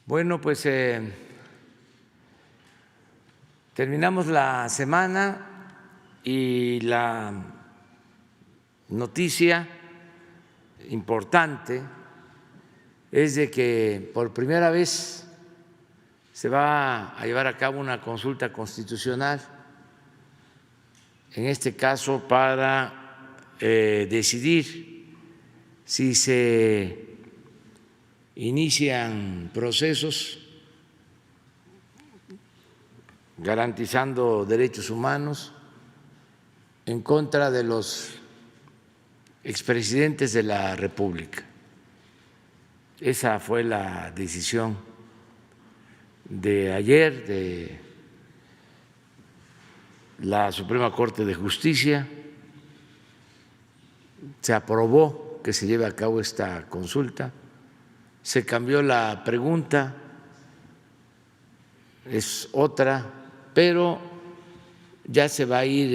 Bueno, pues terminamos la semana y la noticia importante es de que por primera vez se va a llevar a cabo una consulta constitucional, en este caso para decidir si se inician procesos garantizando derechos humanos en contra de los expresidentes de la República. Esa fue la decisión de ayer de la Suprema Corte de Justicia. Se aprobó que se lleve a cabo esta consulta. Se cambió la pregunta, es otra, pero ya se va a ir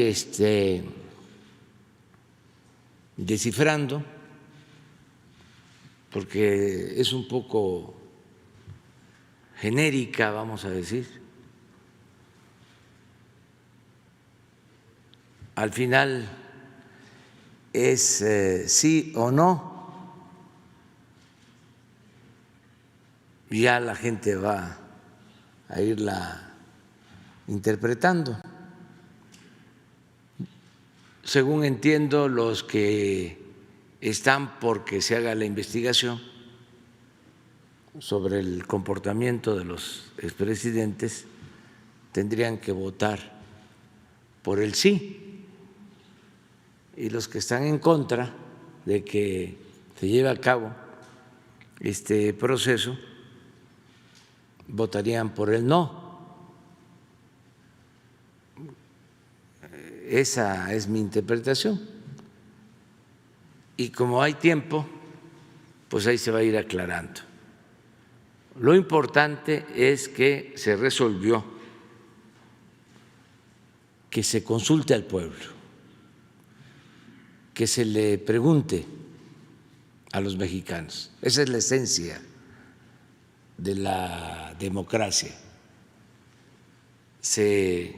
descifrando, porque es un poco genérica, vamos a decir. Al final es sí o no. Ya la gente va a irla interpretando. Según entiendo, los que están por que se haga la investigación sobre el comportamiento de los expresidentes tendrían que votar por el sí, y los que están en contra de que se lleve a cabo este proceso votarían por el no. Esa es mi interpretación. Y como hay tiempo, pues ahí se va a ir aclarando. Lo importante es que se resolvió que se consulte al pueblo, que se le pregunte a los mexicanos. Esa es la esencia de la democracia. Se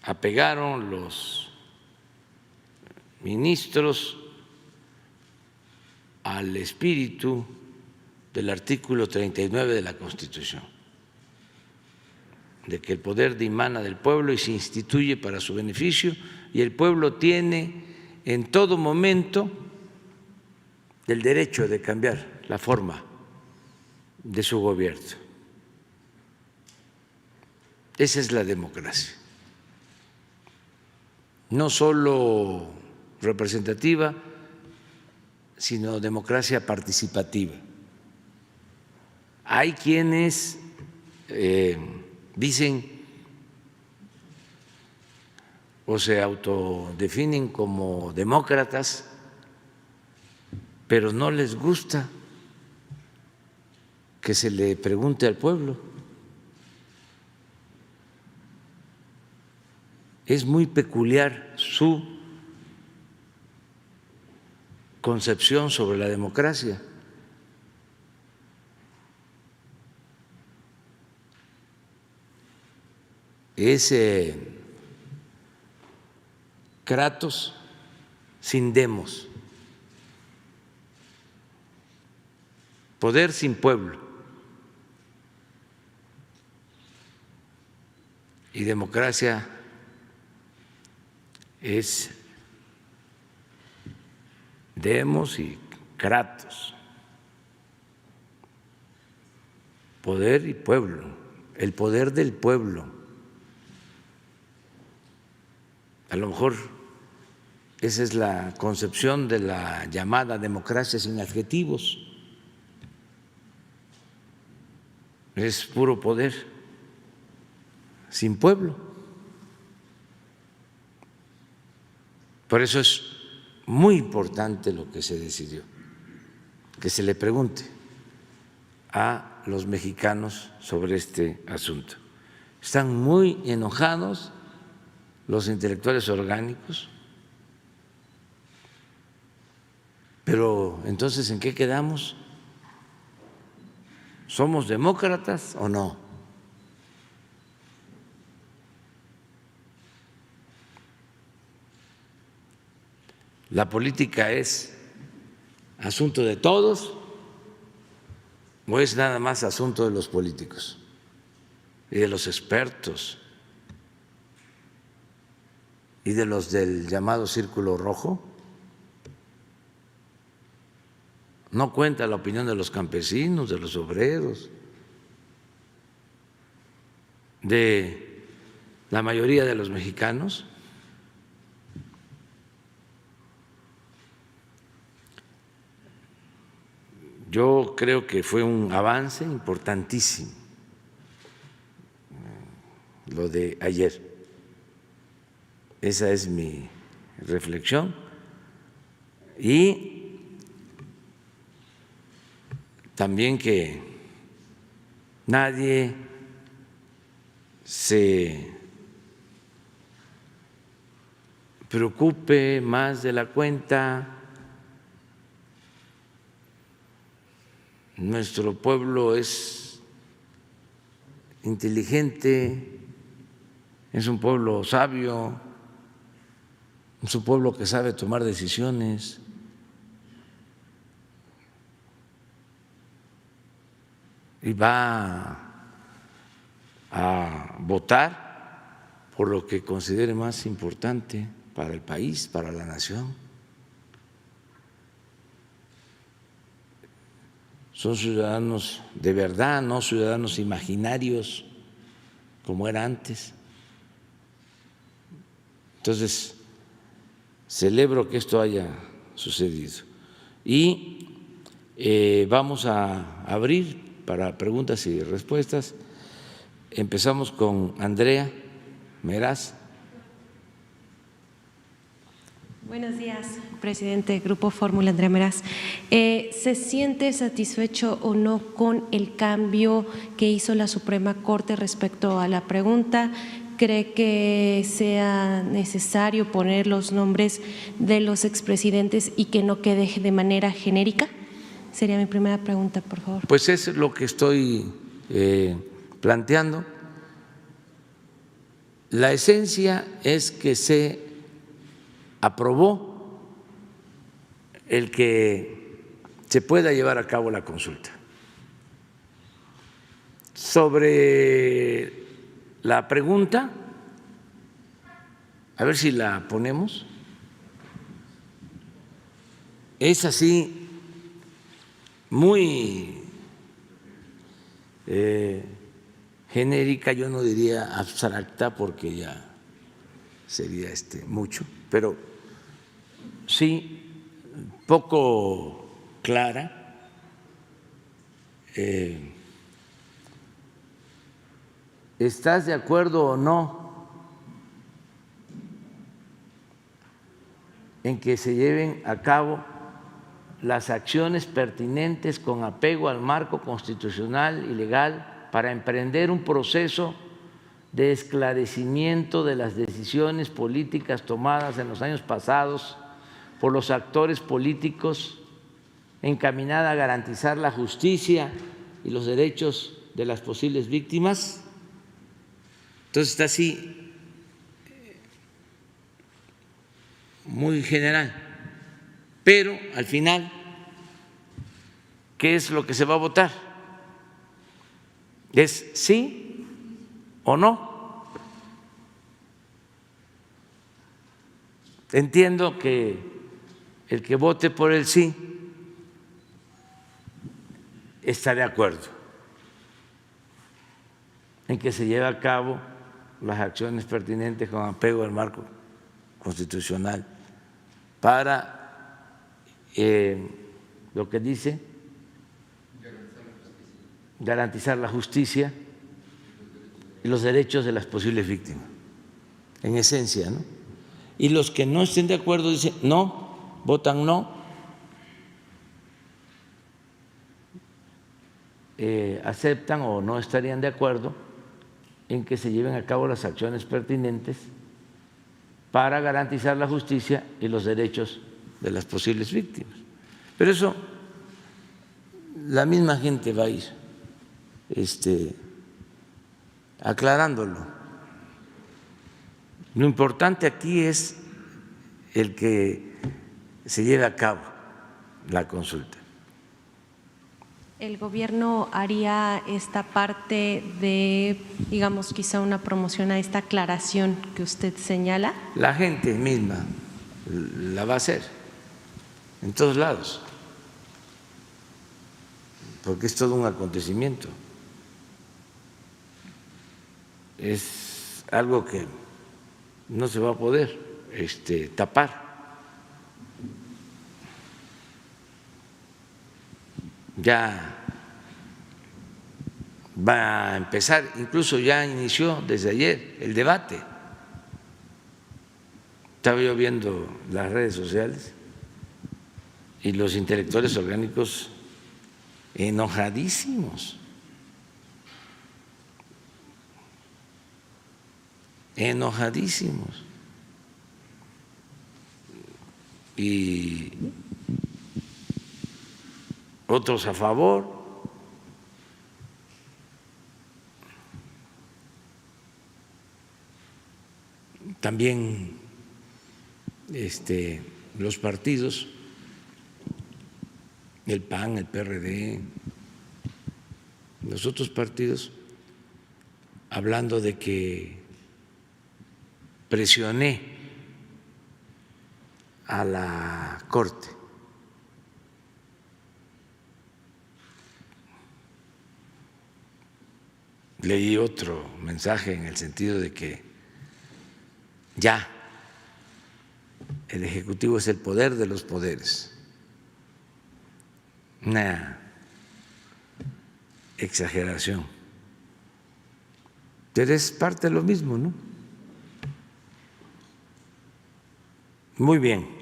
apegaron los ministros al espíritu del artículo 39 de la Constitución, de que el poder dimana del pueblo y se instituye para su beneficio, y el pueblo tiene en todo momento el derecho de cambiar la forma de su gobierno. Esa es la democracia, no solo representativa, sino democracia participativa. Hay quienes dicen o se autodefinen como demócratas, pero no les gusta que se le pregunte al pueblo. Es muy peculiar su concepción sobre la democracia. Es kratos sin demos, poder sin pueblo. Y democracia es demos y kratos, poder y pueblo, el poder del pueblo. A lo mejor esa es la concepción de la llamada democracia sin adjetivos. Es puro poder sin pueblo. Por eso es muy importante lo que se decidió, que se le pregunte a los mexicanos sobre este asunto. Están muy enojados los intelectuales orgánicos, pero entonces ¿en qué quedamos? ¿somos demócratas o no? ¿La política es asunto de todos o es nada más asunto de los políticos y de los expertos y de los del llamado círculo rojo? No cuenta la opinión de los campesinos, de los obreros, de la mayoría de los mexicanos. Yo creo que fue un avance importantísimo lo de ayer. Esa es mi reflexión. Y también que nadie se preocupe más de la cuenta. Nuestro pueblo es inteligente, es un pueblo sabio, es un pueblo que sabe tomar decisiones. Y va a votar por lo que considere más importante para el país, para la nación. Son ciudadanos de verdad, no ciudadanos imaginarios como era antes. Entonces, celebro que esto haya sucedido. Y vamos a abrir para preguntas y respuestas. Empezamos con Andrea Meraz. Buenos días, presidente, Grupo Fórmula, Andrea Meraz. ¿Se siente satisfecho o no con el cambio que hizo la Suprema Corte respecto a la pregunta? ¿Cree que sea necesario poner los nombres de los expresidentes y que no quede de manera genérica? Sería mi primera pregunta, por favor. Pues es lo que estoy planteando. La esencia es que se aprobó el que se pueda llevar a cabo la consulta. Sobre la pregunta, a ver si la ponemos, es así muy genérica, yo no diría abstracta porque ya sería mucho, pero sí poco clara. ¿Estás de acuerdo o no en que se lleven a cabo las acciones pertinentes con apego al marco constitucional y legal para emprender un proceso de esclarecimiento de las decisiones políticas tomadas en los años pasados por los actores políticos encaminada a garantizar la justicia y los derechos de las posibles víctimas? Entonces está así muy general, pero al final, ¿qué es lo que se va a votar? ¿Es sí o no? Entiendo que el que vote por el sí está de acuerdo en que se lleve a cabo las acciones pertinentes con apego al marco constitucional para lo que dice garantizar la justicia y los derechos de las posibles víctimas, en esencia, ¿no? Y los que no estén de acuerdo dicen no, votan no, aceptan o no estarían de acuerdo en que se lleven a cabo las acciones pertinentes para garantizar la justicia y los derechos de las posibles víctimas. Pero eso la misma gente va a ir aclarándolo. Lo importante aquí es el que se lleve a cabo la consulta. ¿El gobierno haría esta parte de, digamos, quizá una promoción a esta aclaración que usted señala? La gente misma la va a hacer en todos lados, porque es todo un acontecimiento. Es algo que no se va a poder tapar. Ya va a empezar, incluso ya inició desde ayer el debate. Estaba yo viendo las redes sociales y los intelectuales orgánicos enojadísimos, y otros a favor. También los partidos, el PAN, el PRD, los otros partidos, hablando de que presioné a la Corte. Leí otro mensaje en el sentido de que ya el Ejecutivo es el poder de los poderes. Una exageración. Pero es parte de lo mismo, ¿no? Muy bien.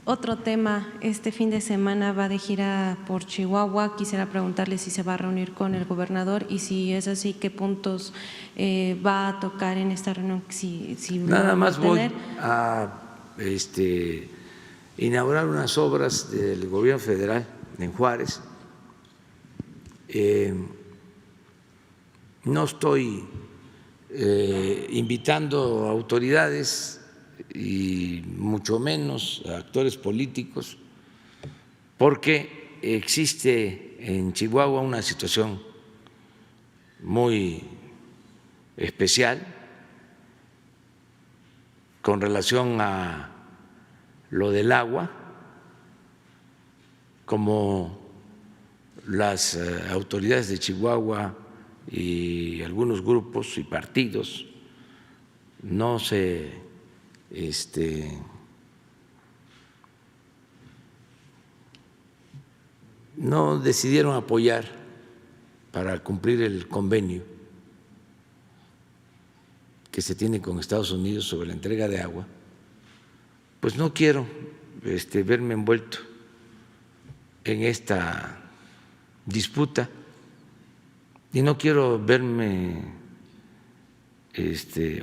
Otro tema, este fin de semana va de gira por Chihuahua. Quisiera preguntarle si se va a reunir con el gobernador y si es así, qué puntos va a tocar en esta reunión. Nada más voy a inaugurar unas obras del gobierno federal en Juárez. No estoy invitando a autoridades y mucho menos a actores políticos, porque existe en Chihuahua una situación muy especial con relación a lo del agua, como las autoridades de Chihuahua y algunos grupos y partidos no se no decidieron apoyar para cumplir el convenio que se tiene con Estados Unidos sobre la entrega de agua, pues no quiero verme envuelto en esta disputa y no quiero verme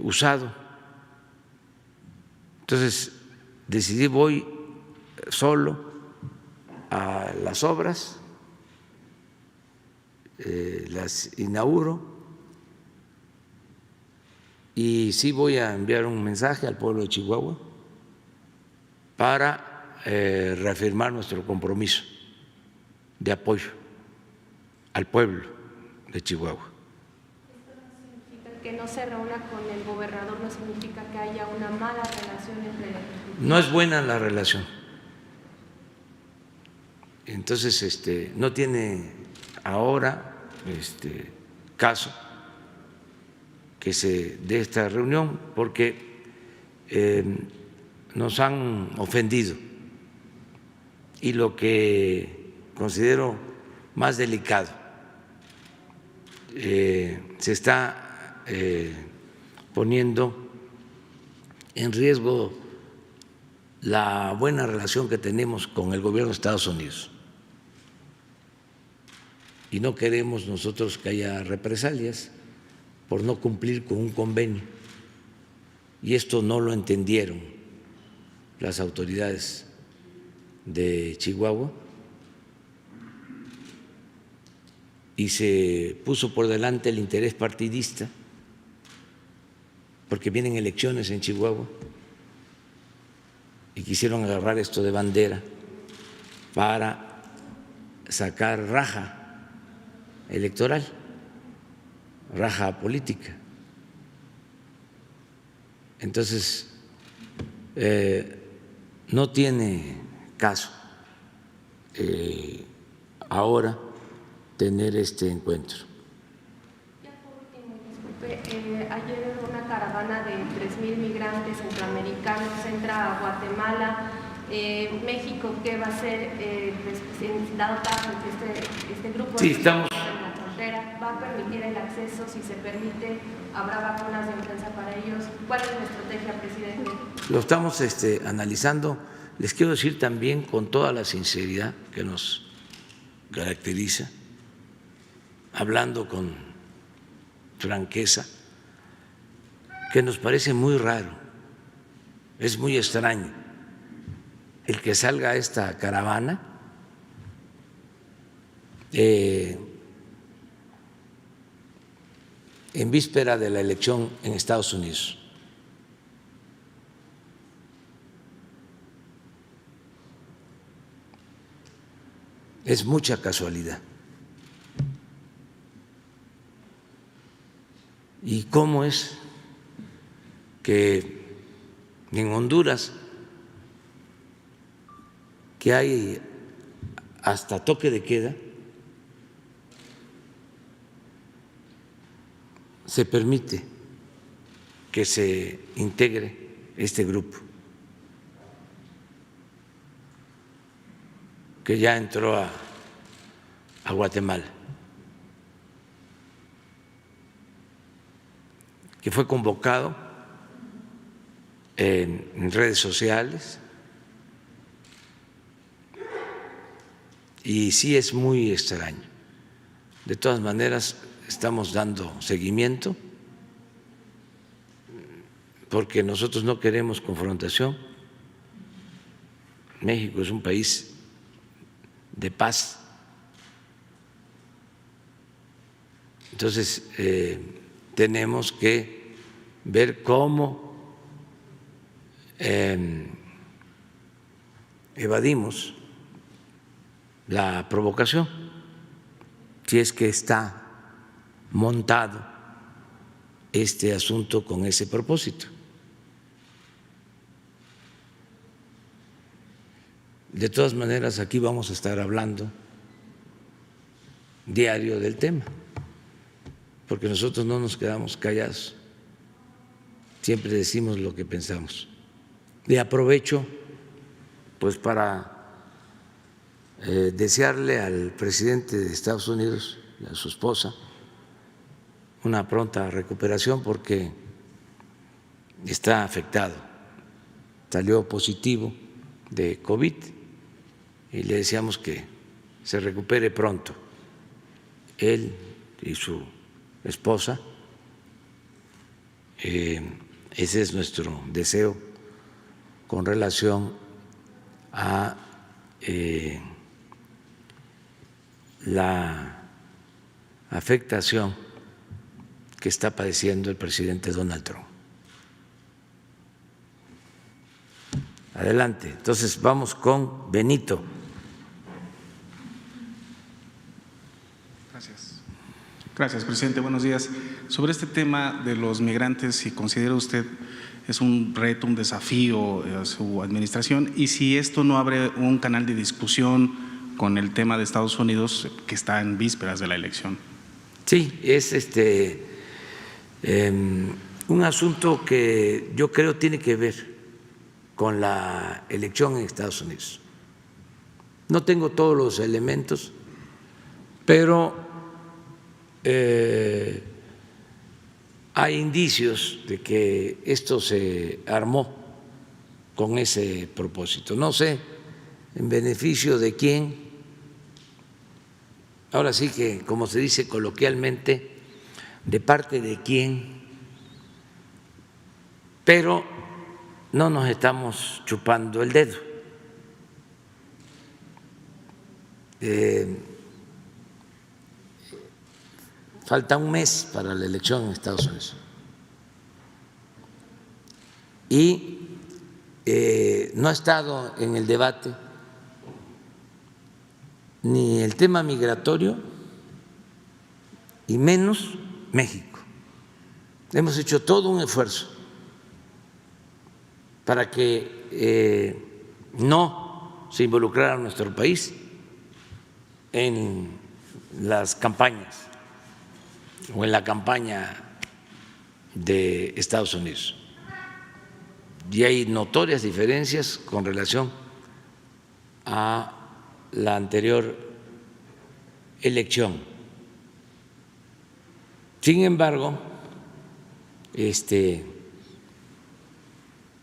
usado. Entonces decidí, voy solo a las obras, las inauguro y sí voy a enviar un mensaje al pueblo de Chihuahua para reafirmar nuestro compromiso de apoyo al pueblo de Chihuahua. Que no se reúna con el gobernador no significa que haya una mala relación entre… No es buena la relación. Entonces, no tiene ahora caso que se dé esta reunión porque nos han ofendido y lo que considero más delicado, se está poniendo en riesgo la buena relación que tenemos con el gobierno de Estados Unidos y no queremos nosotros que haya represalias por no cumplir con un convenio, y esto no lo entendieron las autoridades de Chihuahua y se puso por delante el interés partidista, porque vienen elecciones en Chihuahua y quisieron agarrar esto de bandera para sacar raja electoral, raja política. Entonces, no tiene caso ahora tener este encuentro. Ya por último, disculpe, ayer una caravana de 3,000 migrantes centroamericanos entra a Guatemala. México, ¿qué va a hacer dado caso que este grupo sí, estamos en la frontera? ¿Va a permitir el acceso? Si se permite, ¿habrá vacunas de influenza para ellos? ¿Cuál es la estrategia, presidente? Lo estamos analizando. Les quiero decir también con toda la sinceridad que nos caracteriza, hablando con franqueza, que nos parece muy raro, es muy extraño el que salga esta caravana en víspera de la elección en Estados Unidos. Es mucha casualidad. ¿Y cómo es que en Honduras, que hay hasta toque de queda, se permite que se integre este grupo, que ya entró a Guatemala, que fue convocado en redes sociales? Y sí es muy extraño. De todas maneras, estamos dando seguimiento porque nosotros no queremos confrontación. México es un país de paz. Entonces, tenemos que ver cómo evadimos la provocación, si es que está montado este asunto con ese propósito. De todas maneras, aquí vamos a estar hablando diario del tema, porque nosotros no nos quedamos callados, siempre decimos lo que pensamos. Y aprovecho pues para desearle al presidente de Estados Unidos y a su esposa una pronta recuperación, porque está afectado, salió positivo de COVID y le deseamos que se recupere pronto, él y su esposa. Ese es nuestro deseo con relación a la afectación que está padeciendo el presidente Donald Trump. Adelante, entonces vamos con Benito. Gracias, presidente. Buenos días. Sobre este tema de los migrantes, si considera usted es un reto, un desafío a su administración, y si esto no abre un canal de discusión con el tema de Estados Unidos, que está en vísperas de la elección. Sí, es un asunto que yo creo tiene que ver con la elección en Estados Unidos. No tengo todos los elementos, pero hay indicios de que esto se armó con ese propósito. No sé en beneficio de quién, ahora sí que, como se dice coloquialmente, de parte de quién, pero no nos estamos chupando el dedo. falta un mes para la elección en Estados Unidos. Y no ha estado en el debate ni el tema migratorio y menos México. Hemos hecho todo un esfuerzo para que no se involucrara nuestro país en las campañas o en la campaña de Estados Unidos. Y hay notorias diferencias con relación a la anterior elección. Sin embargo,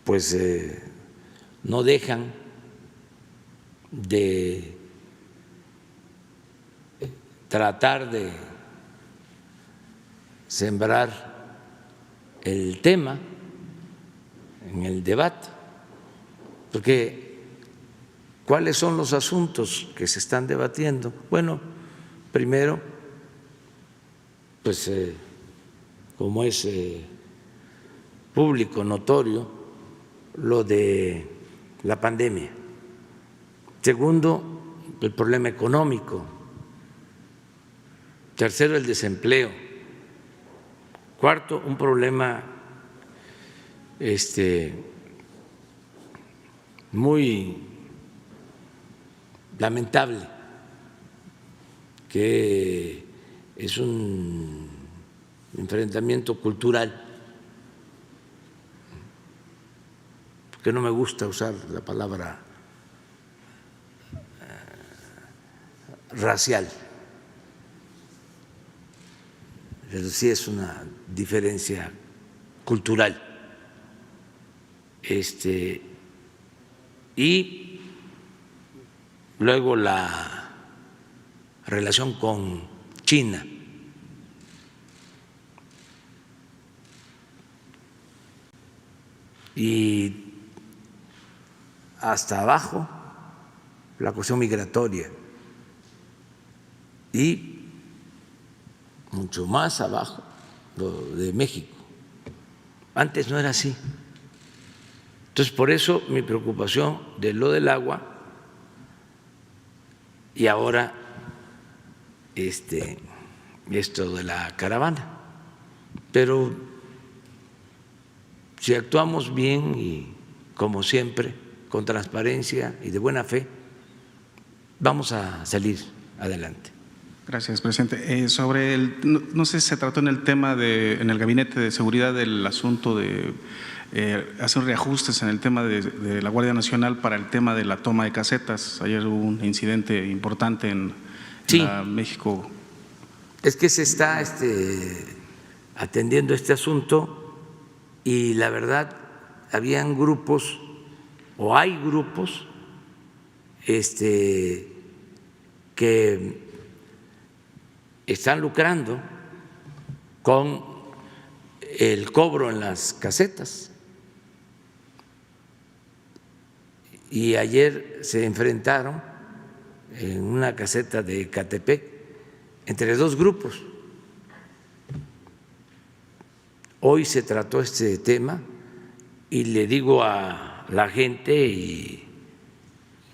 pues no dejan de tratar de sembrar el tema en el debate, porque ¿cuáles son los asuntos que se están debatiendo? Bueno, primero, pues como es público, notorio, lo de la pandemia. Segundo, el problema económico. Tercero, el desempleo. Cuarto, un problema muy lamentable, que es un enfrentamiento cultural, porque no me gusta usar la palabra racial, pero sí es una diferencia cultural. Y luego la relación con China. Y hasta abajo la cuestión migratoria y mucho más abajo lo de México. Antes no era así. Entonces, por eso mi preocupación de lo del agua y ahora esto de la caravana. Pero si actuamos bien y, como siempre, con transparencia y de buena fe, vamos a salir adelante. Gracias, presidente. Sobre no sé si se trató en el tema en el Gabinete de Seguridad del asunto de hacer reajustes en el tema de la Guardia Nacional para el tema de la toma de casetas. Ayer hubo un incidente importante en México. Es que se está atendiendo este asunto y la verdad habían grupos o hay grupos que están lucrando con el cobro en las casetas. Y ayer se enfrentaron en una caseta de Ecatepec entre dos grupos. Hoy se trató este tema y le digo a la gente y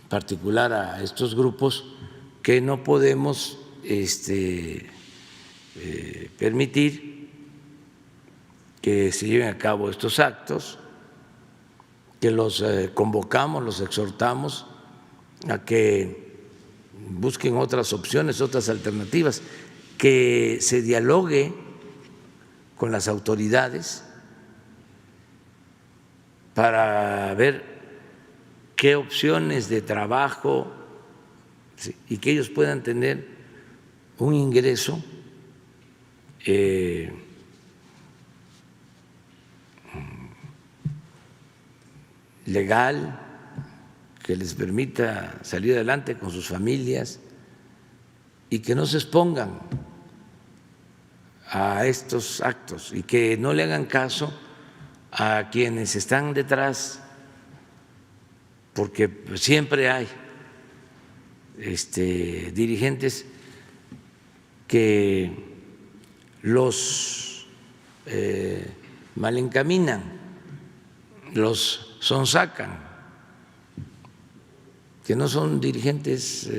en particular a estos grupos que no podemos permitir que se lleven a cabo estos actos, que los convocamos, los exhortamos a que busquen otras opciones, otras alternativas, que se dialogue con las autoridades para ver qué opciones de trabajo y que ellos puedan tener un ingreso legal que les permita salir adelante con sus familias y que no se expongan a estos actos y que no le hagan caso a quienes están detrás, porque siempre hay dirigentes que los malencaminan, los sonsacan, que no son dirigentes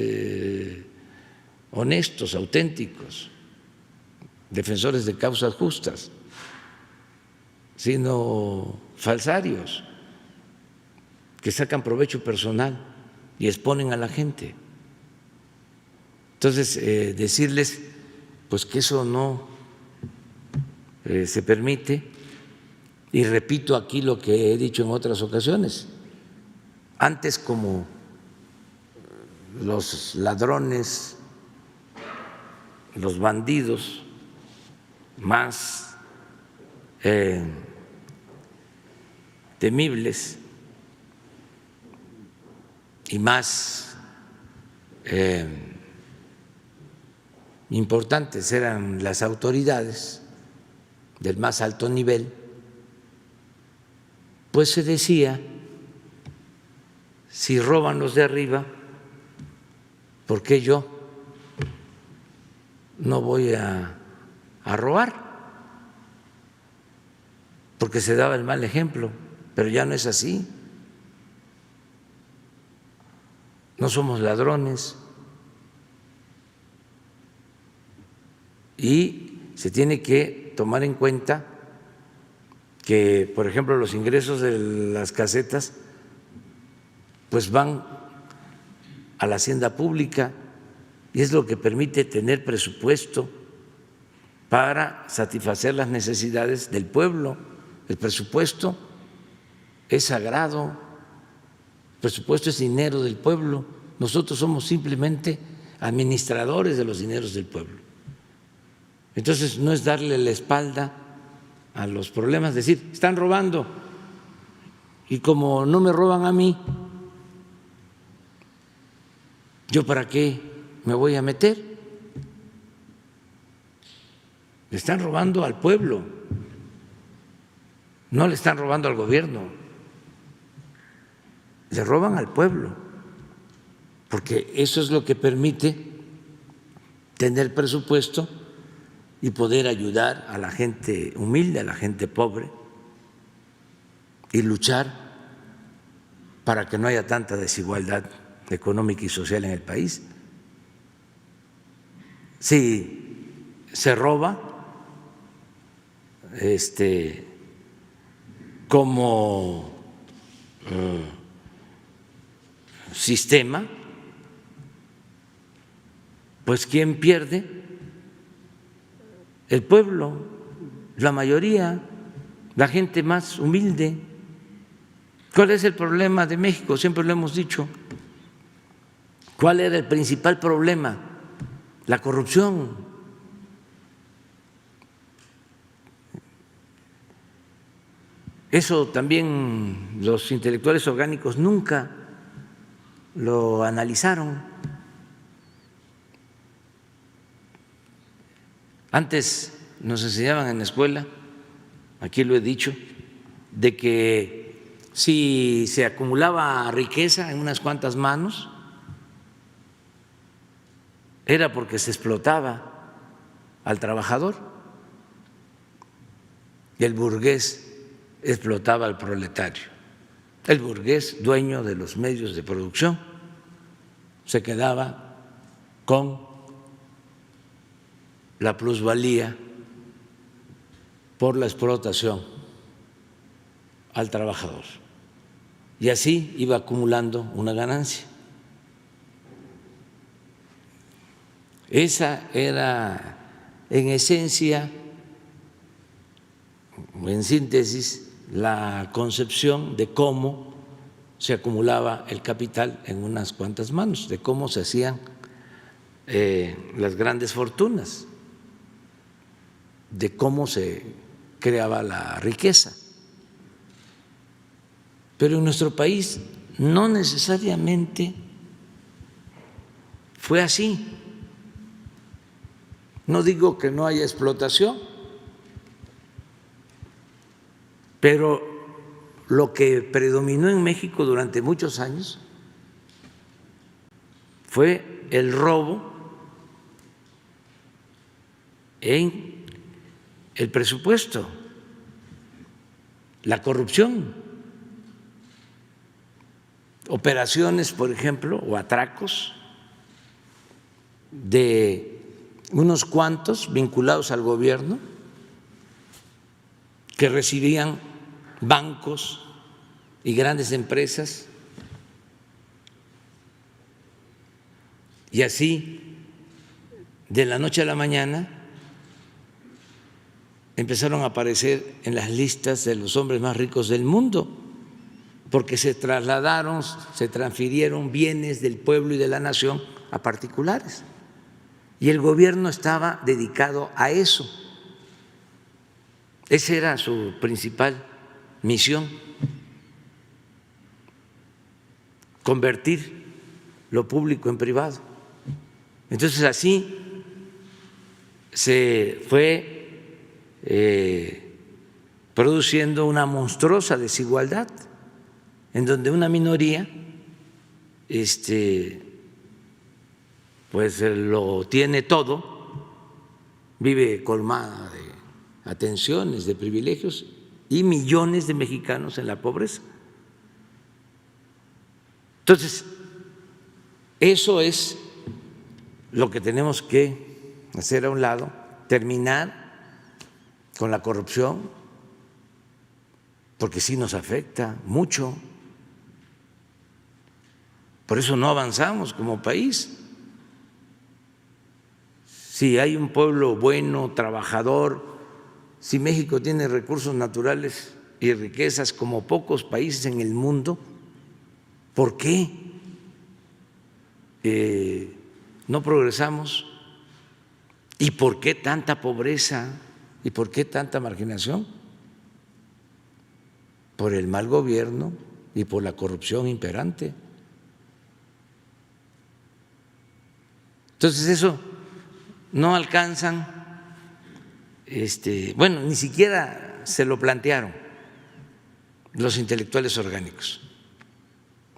honestos, auténticos, defensores de causas justas, sino falsarios, que sacan provecho personal y exponen a la gente. Entonces, decirles pues que eso no se permite, y repito aquí lo que he dicho en otras ocasiones. Antes, como los ladrones, los bandidos más temibles y más importantes eran las autoridades del más alto nivel, pues se decía, si roban los de arriba, ¿por qué yo no voy a robar? Porque se daba el mal ejemplo, pero ya no es así. No somos ladrones y se tiene que tomar en cuenta que, por ejemplo, los ingresos de las casetas pues van a la hacienda pública y es lo que permite tener presupuesto para satisfacer las necesidades del pueblo. El presupuesto es sagrado, el presupuesto es dinero del pueblo, nosotros somos simplemente administradores de los dineros del pueblo. Entonces no es darle la espalda a los problemas, decir, están robando y como no me roban a mí, ¿yo para qué me voy a meter? Le están robando al pueblo, no le están robando al gobierno, le roban al pueblo, porque eso es lo que permite tener presupuesto y poder ayudar a la gente humilde, a la gente pobre, y luchar para que no haya tanta desigualdad económica y social en el país. Si se roba como sistema, pues ¿quién pierde? El pueblo, la mayoría, la gente más humilde. ¿Cuál es el problema de México? Siempre lo hemos dicho. ¿Cuál era el principal problema? La corrupción. Eso también los intelectuales orgánicos nunca lo analizaron. Antes nos enseñaban en la escuela, aquí lo he dicho, de que si se acumulaba riqueza en unas cuantas manos, era porque se explotaba al trabajador y el burgués explotaba al proletario. El burgués, dueño de los medios de producción, se quedaba con la plusvalía por la explotación al trabajador. Y así iba acumulando una ganancia. Esa era, en esencia, en síntesis, la concepción de cómo se acumulaba el capital en unas cuantas manos, de cómo se hacían las grandes fortunas, de cómo se creaba la riqueza. Pero en nuestro país no necesariamente fue así. No digo que no haya explotación, pero lo que predominó en México durante muchos años fue el robo en el presupuesto, la corrupción, operaciones, por ejemplo, o atracos de unos cuantos vinculados al gobierno que recibían bancos y grandes empresas, y así de la noche a la mañana empezaron a aparecer en las listas de los hombres más ricos del mundo, porque se trasladaron, se transfirieron bienes del pueblo y de la nación a particulares. Y el gobierno estaba dedicado a eso. Esa era su principal misión, convertir lo público en privado. Entonces así se fue produciendo una monstruosa desigualdad en donde una minoría pues lo tiene todo, vive colmada de atenciones, de privilegios, y millones de mexicanos en la pobreza. Entonces, eso es lo que tenemos que hacer a un lado, terminar con la corrupción, porque sí nos afecta mucho. Por eso no avanzamos como país. Si hay un pueblo bueno, trabajador, si México tiene recursos naturales y riquezas como pocos países en el mundo, ¿por qué no progresamos? ¿Y por qué tanta pobreza? ¿Y por qué tanta marginación? Por el mal gobierno y por la corrupción imperante. Entonces eso no alcanzan, bueno, ni siquiera se lo plantearon los intelectuales orgánicos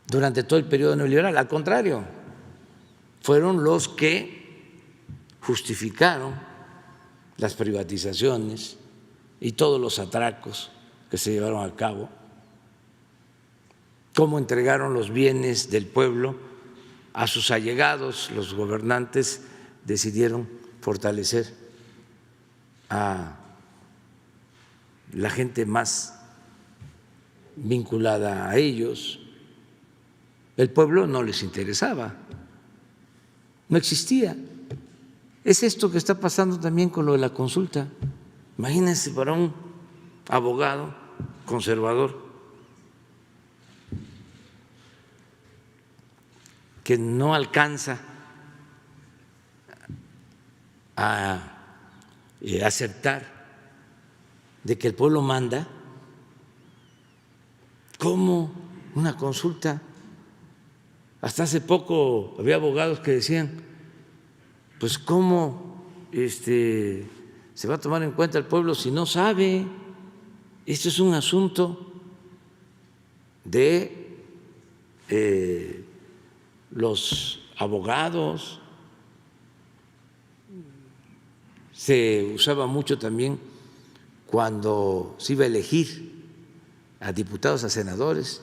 durante todo el periodo neoliberal. Al contrario, fueron los que justificaron las privatizaciones y todos los atracos que se llevaron a cabo, cómo entregaron los bienes del pueblo a sus allegados. Los gobernantes decidieron fortalecer a la gente más vinculada a ellos. El pueblo no les interesaba, no existía. Es esto que está pasando también con lo de la consulta. Imagínense para un abogado conservador que no alcanza a aceptar de que el pueblo manda, ¿cómo una consulta? Hasta hace poco había abogados que decían, pues ¿cómo se va a tomar en cuenta el pueblo si no sabe? Esto es un asunto de los abogados. Se usaba mucho también cuando se iba a elegir a diputados, a senadores.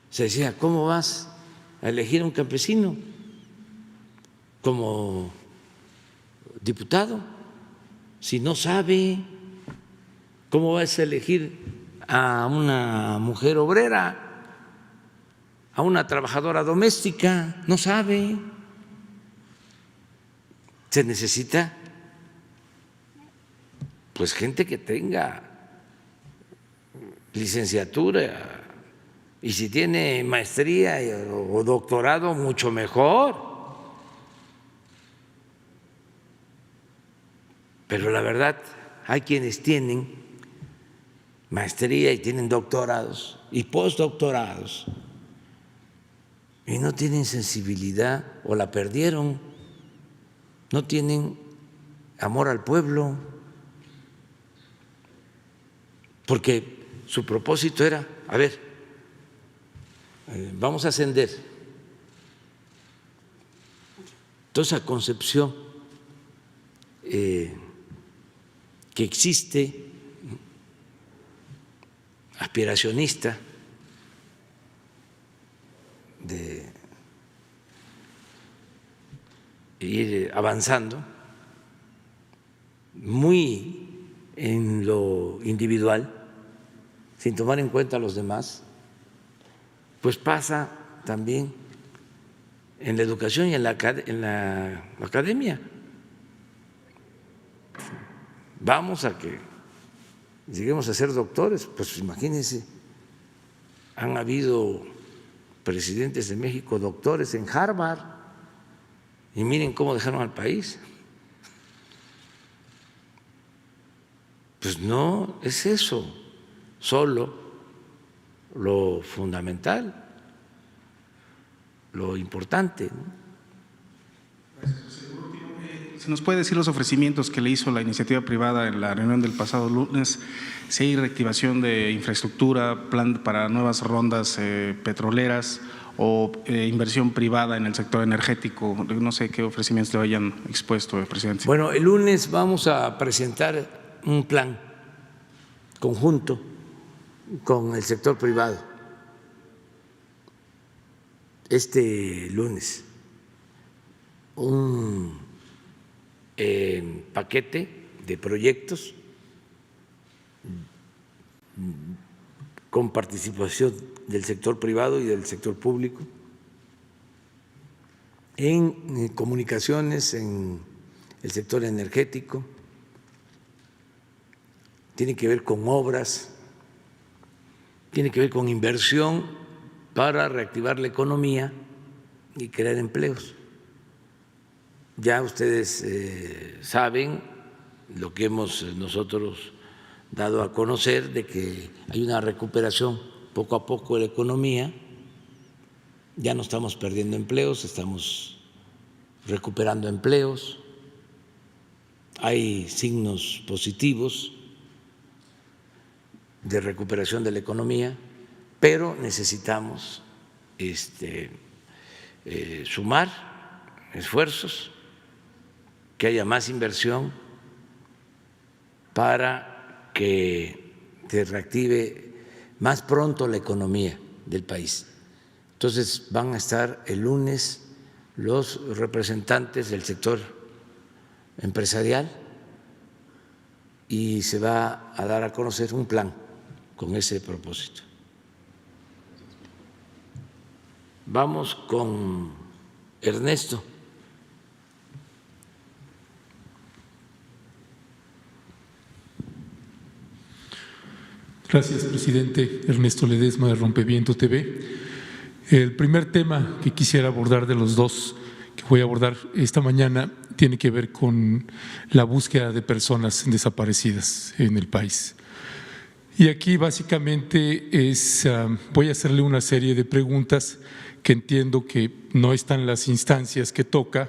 Se decía, ¿cómo vas a elegir a un campesino como diputado si no sabe? ¿Cómo vas a elegir a una mujer obrera, a una trabajadora doméstica? No sabe. Se necesita pues gente que tenga licenciatura, y si tiene maestría o doctorado, mucho mejor. Pero la verdad, hay quienes tienen maestría y tienen doctorados y postdoctorados y no tienen sensibilidad o la perdieron, no tienen amor al pueblo, porque su propósito era, a ver, vamos a ascender. Toda esa concepción que existe, aspiracionista, de ir avanzando, muy en lo individual, sin tomar en cuenta a los demás, pues pasa también en la educación y en la academia. Vamos a que lleguemos a ser doctores, pues imagínense, han habido presidentes de México doctores en Harvard y miren cómo dejaron al país. Pues no es eso solo lo fundamental, lo importante, ¿no? ¿Se nos puede decir los ofrecimientos que le hizo la iniciativa privada en la reunión del pasado lunes? Si hay reactivación de infraestructura, plan para nuevas rondas petroleras o inversión privada en el sector energético. No sé qué ofrecimientos le hayan expuesto, presidente. Bueno, el lunes vamos a presentar un plan conjunto con el sector privado. Este lunes, un paquete de proyectos con participación del sector privado y del sector público en comunicaciones, en el sector energético, tiene que ver con obras, tiene que ver con inversión para reactivar la economía y crear empleos. Ya ustedes saben lo que hemos nosotros dado a conocer de que hay una recuperación poco a poco de la economía, ya no estamos perdiendo empleos, estamos recuperando empleos, hay signos positivos de recuperación de la economía, pero necesitamos sumar esfuerzos, que haya más inversión para que se reactive más pronto la economía del país. Entonces van a estar el lunes los representantes del sector empresarial y se va a dar a conocer un plan con ese propósito. Vamos con Ernesto. Gracias, presidente. Ernesto Ledesma, de Rompeviento TV. El primer tema que quisiera abordar de los dos que voy a abordar esta mañana tiene que ver con la búsqueda de personas desaparecidas en el país. Y aquí básicamente voy a hacerle una serie de preguntas que entiendo que no están en las instancias que toca,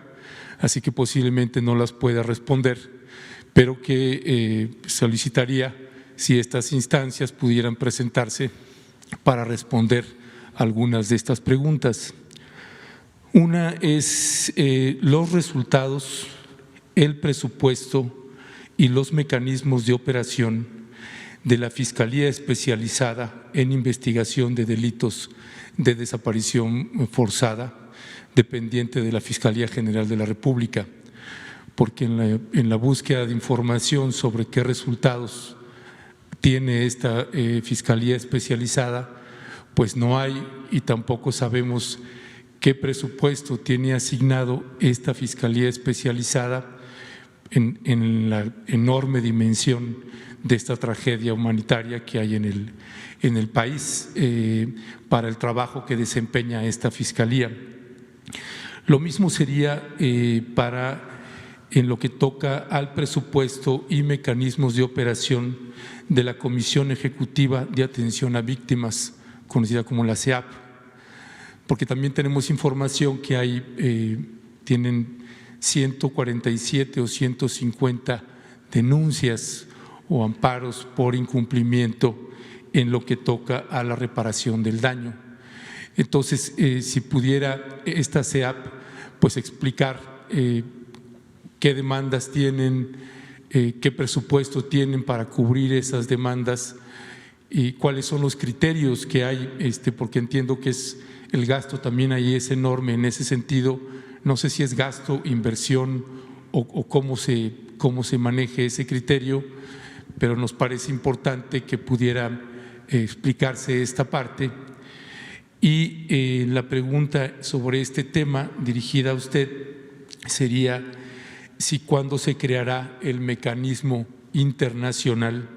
así que posiblemente no las pueda responder, pero que solicitaría si estas instancias pudieran presentarse para responder algunas de estas preguntas. Una es los resultados, el presupuesto y los mecanismos de operación de la Fiscalía Especializada en Investigación de Delitos de Desaparición Forzada, dependiente de la Fiscalía General de la República, porque en la búsqueda de información sobre qué resultados tiene esta Fiscalía Especializada, pues no hay y tampoco sabemos qué presupuesto tiene asignado esta Fiscalía Especializada en la enorme dimensión de esta tragedia humanitaria que hay en el país para el trabajo que desempeña esta Fiscalía. Lo mismo sería en lo que toca al presupuesto y mecanismos de operación de la Comisión Ejecutiva de Atención a Víctimas, conocida como la CEAP, porque también tenemos información que tienen 147 o 150 denuncias o amparos por incumplimiento en lo que toca a la reparación del daño. Entonces, si pudiera esta CEAP pues explicar qué demandas tienen, qué presupuesto tienen para cubrir esas demandas y cuáles son los criterios que hay, porque entiendo que el gasto también ahí es enorme en ese sentido. No sé si es gasto, inversión o cómo se maneje ese criterio, pero nos parece importante que pudiera explicarse esta parte. Y la pregunta sobre este tema dirigida a usted sería si cuándo se creará el mecanismo internacional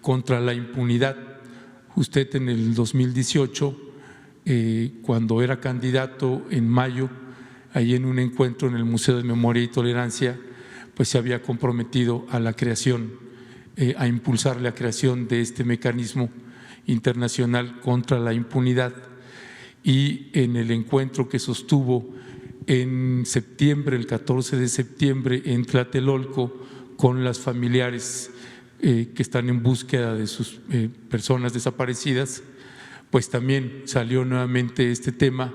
contra la impunidad. Usted en el 2018, cuando era candidato en mayo, ahí en un encuentro en el Museo de Memoria y Tolerancia, pues se había comprometido a la creación, a impulsar la creación de este mecanismo internacional contra la impunidad. Y en el encuentro que sostuvo en septiembre, el 14 de septiembre, en Tlatelolco, con las familiares que están en búsqueda de sus personas desaparecidas, pues también salió nuevamente este tema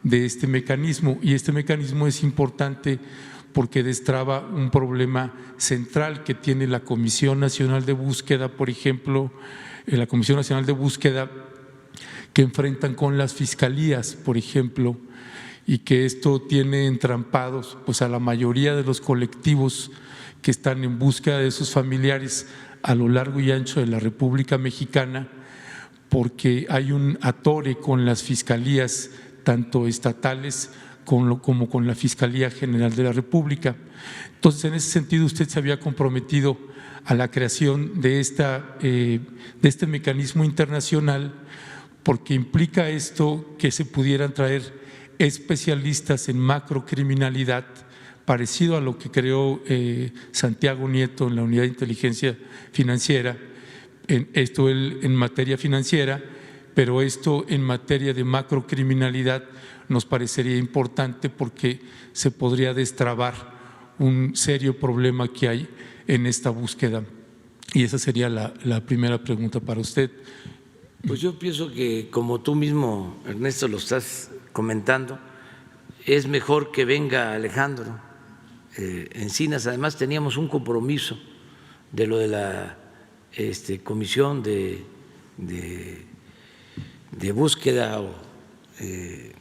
de este mecanismo, y este mecanismo es importante porque destraba un problema central que tiene la Comisión Nacional de Búsqueda, por ejemplo, la Comisión Nacional de Búsqueda, que enfrentan con las fiscalías, por ejemplo, y que esto tiene entrampados pues a la mayoría de los colectivos que están en búsqueda de sus familiares a lo largo y ancho de la República Mexicana, porque hay un atore con las fiscalías tanto estatales como con la Fiscalía General de la República. Entonces, en ese sentido, usted se había comprometido a la creación de este mecanismo internacional, porque implica esto que se pudieran traer especialistas en macrocriminalidad, parecido a lo que creó Santiago Nieto en la Unidad de Inteligencia Financiera, esto en materia financiera, pero esto en materia de macrocriminalidad nos parecería importante porque se podría destrabar un serio problema que hay en esta búsqueda. Y esa sería la primera pregunta para usted. Pues yo pienso que, como tú mismo, Ernesto, lo estás comentando, es mejor que venga Alejandro Encinas. Además, teníamos un compromiso de lo de la comisión de búsqueda o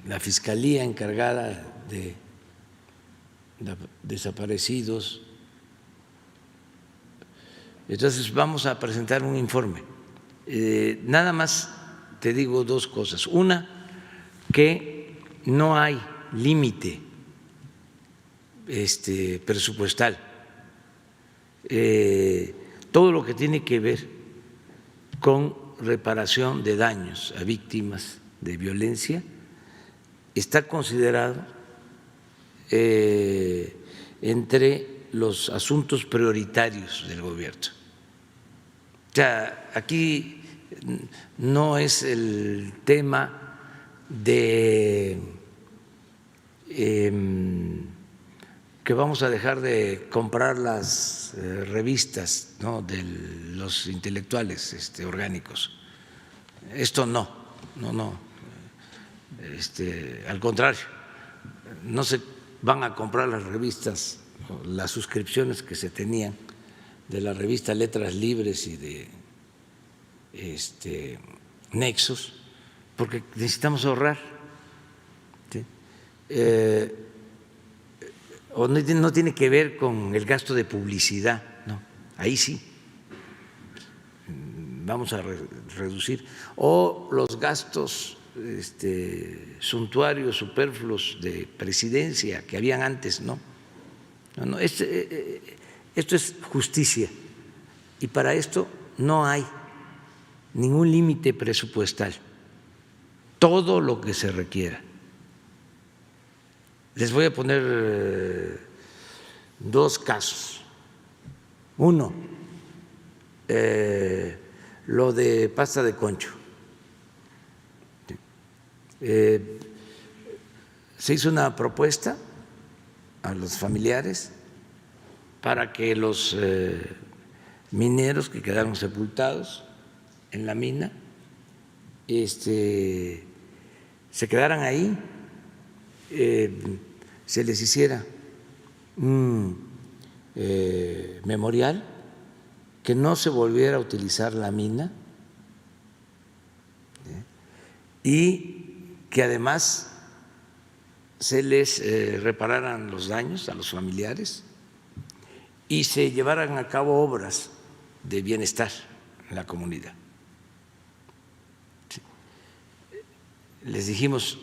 la fiscalía encargada de desaparecidos. Entonces, vamos a presentar un informe. Nada más te digo dos cosas. Una, que no hay límite presupuestal. Todo lo que tiene que ver con reparación de daños a víctimas de violencia está considerado entre los asuntos prioritarios del gobierno. O sea, aquí no es el tema de que vamos a dejar de comprar las revistas, ¿no?, de los intelectuales orgánicos. Esto no, al contrario, no se van a comprar las revistas, las suscripciones que se tenían de la revista Letras Libres y de Nexos, porque necesitamos ahorrar. ¿Sí? O no tiene que ver con el gasto de publicidad, no, ahí sí vamos a reducir, o los gastos suntuarios, superfluos de presidencia que habían antes, no. Esto es justicia, y para esto no hay ningún límite presupuestal, todo lo que se requiera. Les voy a poner dos casos. Uno, lo de pasta de concho. Se hizo una propuesta a los familiares para que los mineros que quedaron sepultados en la mina se quedaran ahí, se les hiciera un memorial, que no se volviera a utilizar la mina y que además se les repararan los daños a los familiares y se llevaran a cabo obras de bienestar en la comunidad. Les dijimos,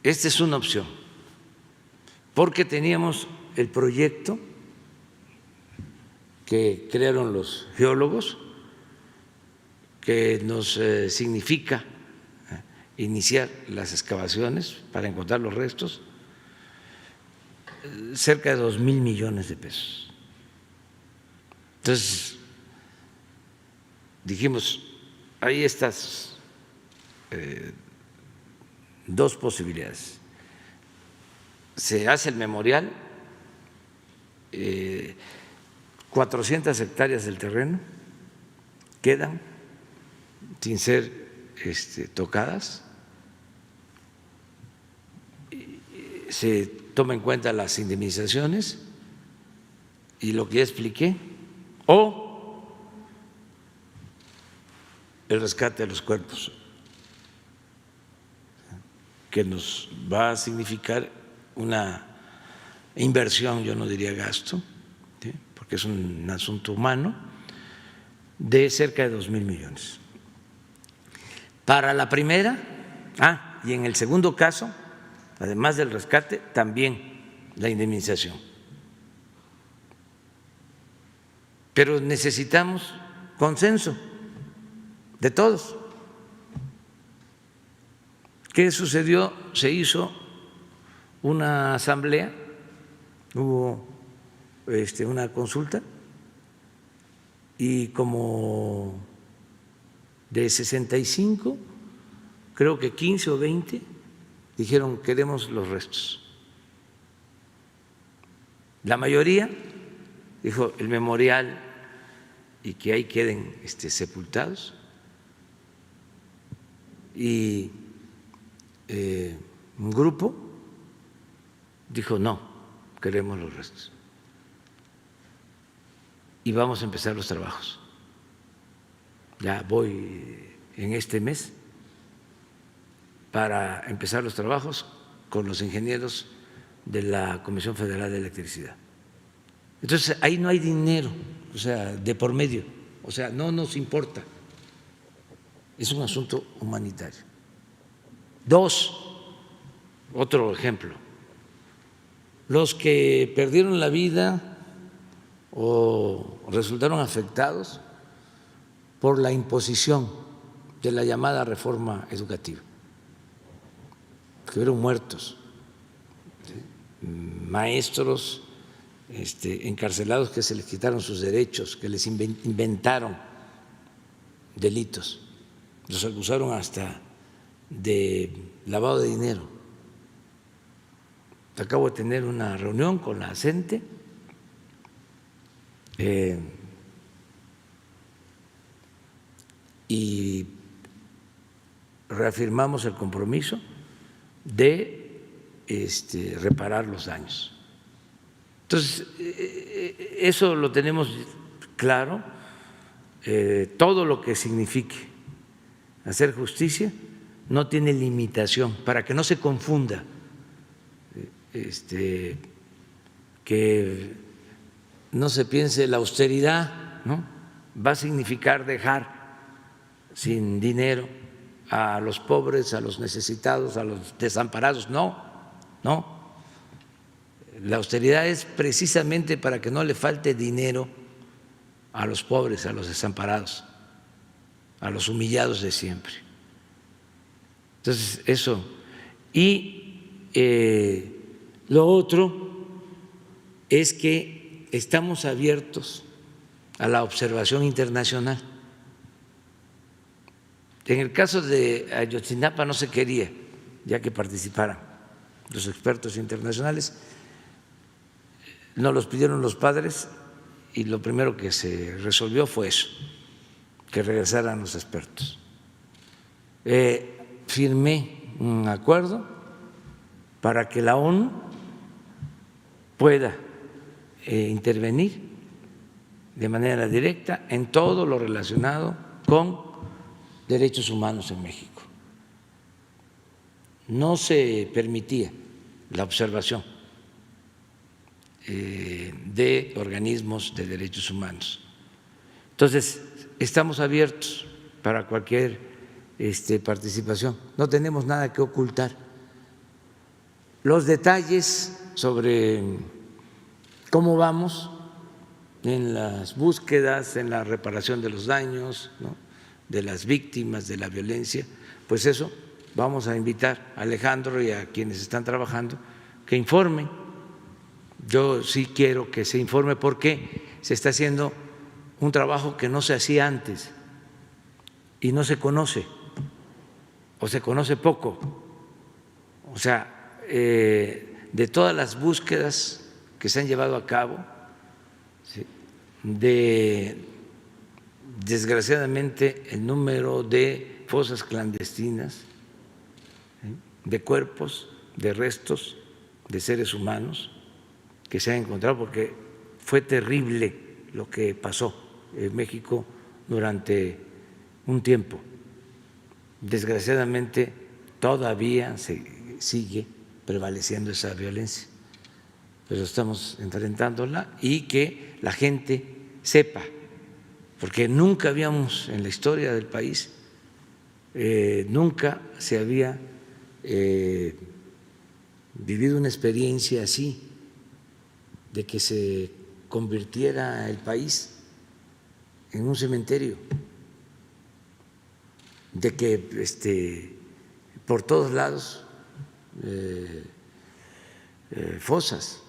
esta es una opción, porque teníamos el proyecto que crearon los geólogos, que nos significa iniciar las excavaciones para encontrar los restos, cerca de 2,000 millones de pesos. Entonces, dijimos, hay estas dos posibilidades. Se hace el memorial, 400 hectáreas del terreno quedan sin ser tocadas, se toma en cuenta las indemnizaciones y lo que ya expliqué, o el rescate de los cuerpos, que nos va a significar una inversión, yo no diría gasto, ¿sí?, porque es un asunto humano, de cerca de 2,000 millones. Para la primera, y en el segundo caso, además del rescate, también la indemnización. Pero necesitamos consenso de todos. ¿Qué sucedió? Se hizo una asamblea, hubo una consulta y como de 65, creo que 15 o 20 dijeron queremos los restos. La mayoría dijo el memorial y que ahí queden sepultados, y un grupo dijo no, queremos los restos. Y vamos a empezar los trabajos. Ya voy en este mes para empezar los trabajos con los ingenieros de la Comisión Federal de Electricidad. Entonces, ahí no hay dinero, o sea, de por medio, o sea, no nos importa. Es un asunto humanitario. Dos, otro ejemplo, los que perdieron la vida o resultaron afectados por la imposición de la llamada reforma educativa, que fueron muertos, ¿sí?, maestros encarcelados que se les quitaron sus derechos, que les inventaron delitos, los acusaron hasta de lavado de dinero. Acabo de tener una reunión con la CENTE y reafirmamos el compromiso de reparar los daños. Entonces, eso lo tenemos claro, todo lo que signifique hacer justicia no tiene limitación, para que no se confunda, que no se piense la austeridad, ¿no?, va a significar dejar sin dinero a los pobres, a los necesitados, a los desamparados. No, no. La austeridad es precisamente para que no le falte dinero a los pobres, a los desamparados, a los humillados de siempre. Entonces, eso. Y lo otro es que estamos abiertos a la observación internacional. En el caso de Ayotzinapa no se quería, ya que participaran los expertos internacionales, nos los pidieron los padres y lo primero que se resolvió fue eso, que regresaran los expertos. Firmé un acuerdo para que la ONU pueda intervenir de manera directa en todo lo relacionado con derechos humanos en México. No se permitía la observación de organismos de derechos humanos. Entonces, estamos abiertos para cualquier participación, no tenemos nada que ocultar. Los detalles sobre cómo vamos en las búsquedas, en la reparación de los daños, ¿no?, de las víctimas de la violencia, pues eso vamos a invitar a Alejandro y a quienes están trabajando que informen. Yo sí quiero que se informe porque se está haciendo un trabajo que no se hacía antes y no se conoce o se conoce poco. O sea, de todas las búsquedas que se han llevado a cabo, ¿sí?, desgraciadamente el número de fosas clandestinas, ¿sí?, de cuerpos, de restos de seres humanos que se han encontrado, porque fue terrible lo que pasó en México durante un tiempo. Desgraciadamente todavía sigue prevaleciendo esa violencia, pero estamos enfrentándola y que la gente sepa, porque nunca habíamos en la historia del país, nunca se había vivido una experiencia así, de que se convirtiera el país en un cementerio, de que por todos lados fosas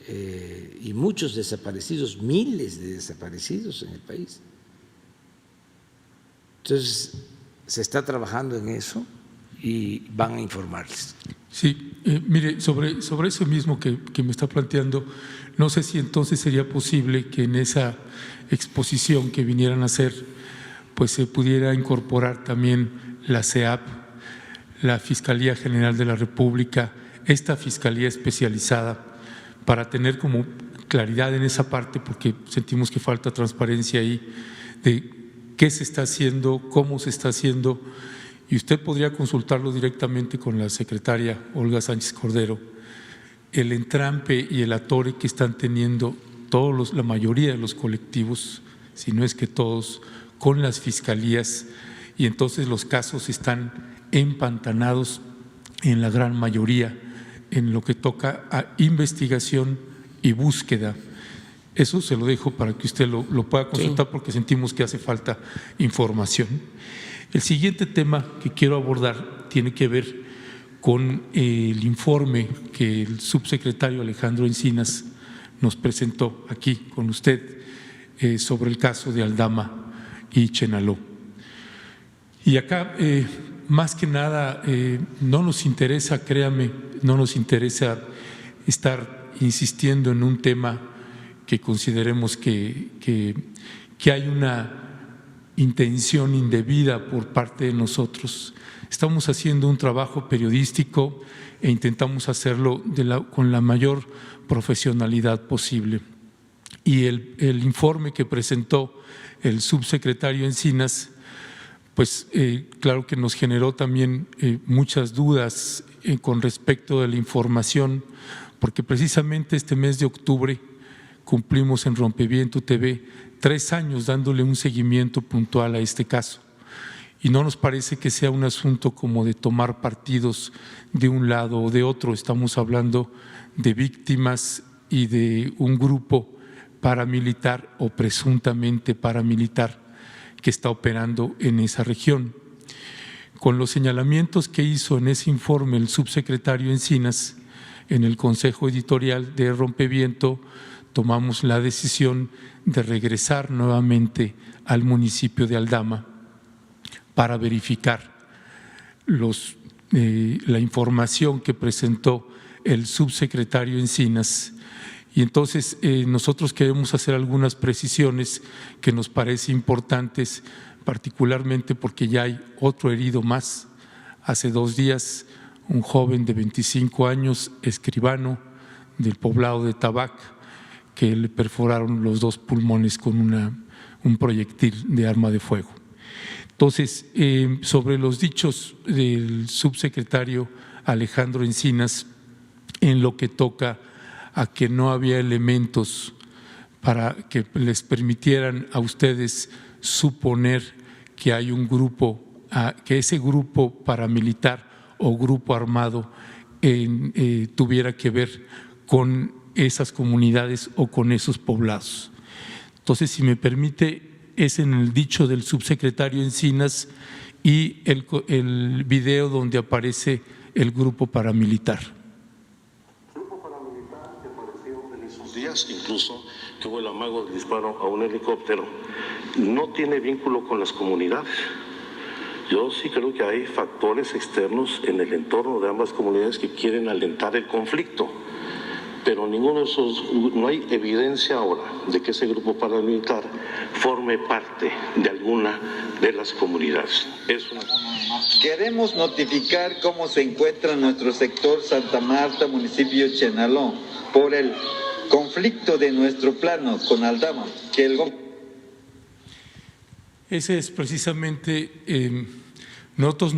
y muchos desaparecidos, miles de desaparecidos en el país. Entonces, se está trabajando en eso y van a informarles. Sí, mire, sobre eso mismo que me está planteando, no sé si entonces sería posible que en esa exposición que vinieran a hacer, pues se pudiera incorporar también la CEAP, la Fiscalía General de la República, esta Fiscalía especializada, para tener como claridad en esa parte, porque sentimos que falta transparencia ahí de qué se está haciendo, cómo se está haciendo. Y usted podría consultarlo directamente con la secretaria Olga Sánchez Cordero, el entrampe y el atore que están teniendo la mayoría de los colectivos, si no es que todos, con las fiscalías, y entonces los casos están empantanados en la gran mayoría en lo que toca a investigación y búsqueda. Eso se lo dejo para que usted lo pueda consultar, porque sentimos que hace falta información. El siguiente tema que quiero abordar tiene que ver con el informe que el subsecretario Alejandro Encinas nos presentó aquí con usted sobre el caso de Aldama y Chenaló. Y acá, más que nada, no nos interesa, créame, no nos interesa estar insistiendo en un tema que consideremos que hay una intención indebida por parte de nosotros. Estamos haciendo un trabajo periodístico e intentamos hacerlo con la mayor profesionalidad posible. Y el informe que presentó el subsecretario Encinas, pues claro que nos generó también muchas dudas con respecto de la información, porque precisamente este mes de octubre cumplimos en Rompeviento TV 3 años dándole un seguimiento puntual a este caso. Y no nos parece que sea un asunto como de tomar partidos de un lado o de otro. Estamos hablando de víctimas y de un grupo paramilitar o presuntamente paramilitar que está operando en esa región. Con los señalamientos que hizo en ese informe el subsecretario Encinas en el Consejo Editorial de Rompeviento, tomamos la decisión de regresar nuevamente al municipio de Aldama para verificar la información que presentó el subsecretario Encinas. Y entonces nosotros queremos hacer algunas precisiones que nos parecen importantes, particularmente porque ya hay otro herido más. Hace 2 días, un joven de 25 años, escribano del poblado de Tabac, que le perforaron los 2 pulmones con un proyectil de arma de fuego. Entonces, sobre los dichos del subsecretario Alejandro Encinas, en lo que toca a que no había elementos para que les permitieran a ustedes suponer que hay un grupo, que ese grupo paramilitar o grupo armado tuviera que ver con esas comunidades o con esos poblados. Entonces, si me permite, es en el dicho del subsecretario Encinas y el video donde aparece el grupo paramilitar. El grupo paramilitar que apareció en esos días, incluso que hubo el amago del disparo a un helicóptero, no tiene vínculo con las comunidades. Yo sí creo que hay factores externos en el entorno de ambas comunidades que quieren alentar el conflicto, pero ninguno de esos, no hay evidencia ahora de que ese grupo paramilitar forme parte de alguna de las comunidades. Queremos notificar cómo se encuentra nuestro sector Santa Marta, municipio Chenaló, por el conflicto de nuestro plano con Aldama, Ese es precisamente, nosotros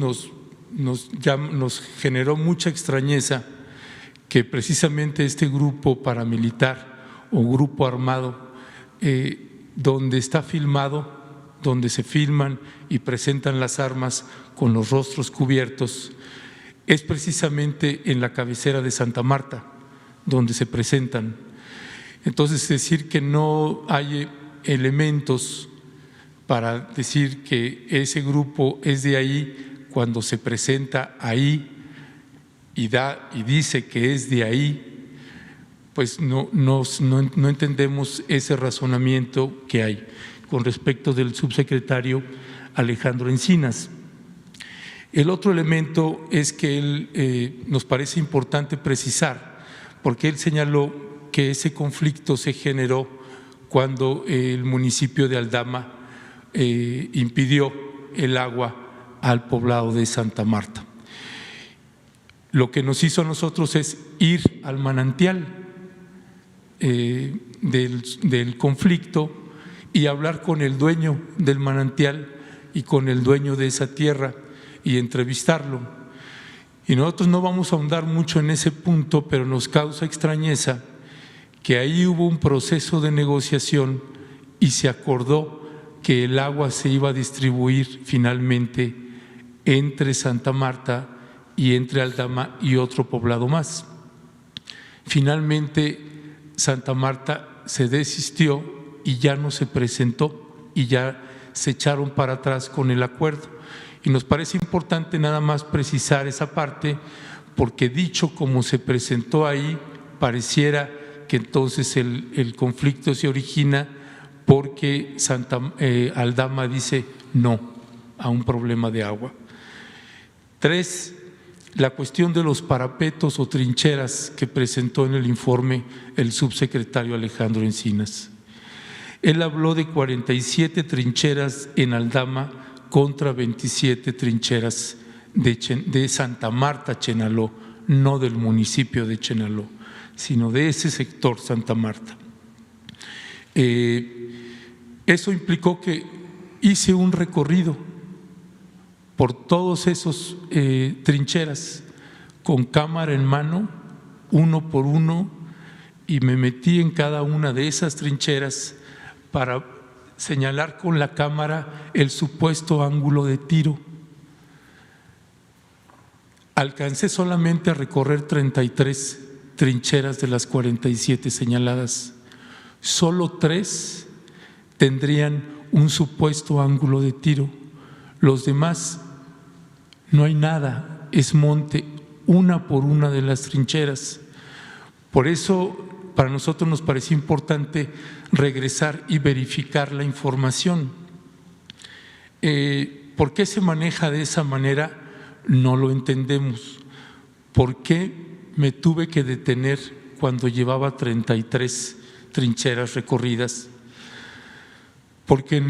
nos generó mucha extrañeza que precisamente este grupo paramilitar o grupo armado, donde está filmado, donde se filman y presentan las armas con los rostros cubiertos, es precisamente en la cabecera de Santa Marta, donde se presentan. Entonces, decir que no hay elementos para decir que ese grupo es de ahí, cuando se presenta ahí y dice que es de ahí, pues no entendemos ese razonamiento que hay con respecto del subsecretario Alejandro Encinas. El otro elemento es que él nos parece importante precisar, porque él señaló que ese conflicto se generó cuando el municipio de Aldama impidió el agua al poblado de Santa Marta. Lo que nos hizo a nosotros es ir al manantial del conflicto y hablar con el dueño del manantial y con el dueño de esa tierra y entrevistarlo. Y nosotros no vamos a ahondar mucho en ese punto, pero nos causa extrañeza que ahí hubo un proceso de negociación y se acordó que el agua se iba a distribuir finalmente entre Santa Marta y entre Aldama y otro poblado más. Finalmente Santa Marta se desistió y ya no se presentó y ya se echaron para atrás con el acuerdo. Y nos parece importante nada más precisar esa parte, porque dicho como se presentó ahí, pareciera que entonces el conflicto se origina porque Aldama dice no a un problema de agua. 3, la cuestión de los parapetos o trincheras que presentó en el informe el subsecretario Alejandro Encinas. Él habló de 47 trincheras en Aldama contra 27 trincheras de Santa Marta, Chenaló, no del municipio de Chenaló, sino de ese sector Santa Marta. Eso implicó que hice un recorrido por todos esos trincheras con cámara en mano, uno por uno, y me metí en cada una de esas trincheras para señalar con la cámara el supuesto ángulo de tiro. Alcancé solamente a recorrer 33 trincheras de las 47 señaladas. Solo 3 tendrían un supuesto ángulo de tiro. Los demás no hay nada, es monte, una por una de las trincheras. Por eso para nosotros nos pareció importante regresar y verificar la información. ¿Por qué se maneja de esa manera? No lo entendemos. ¿Por qué me tuve que detener cuando llevaba 33 trincheras recorridas? Porque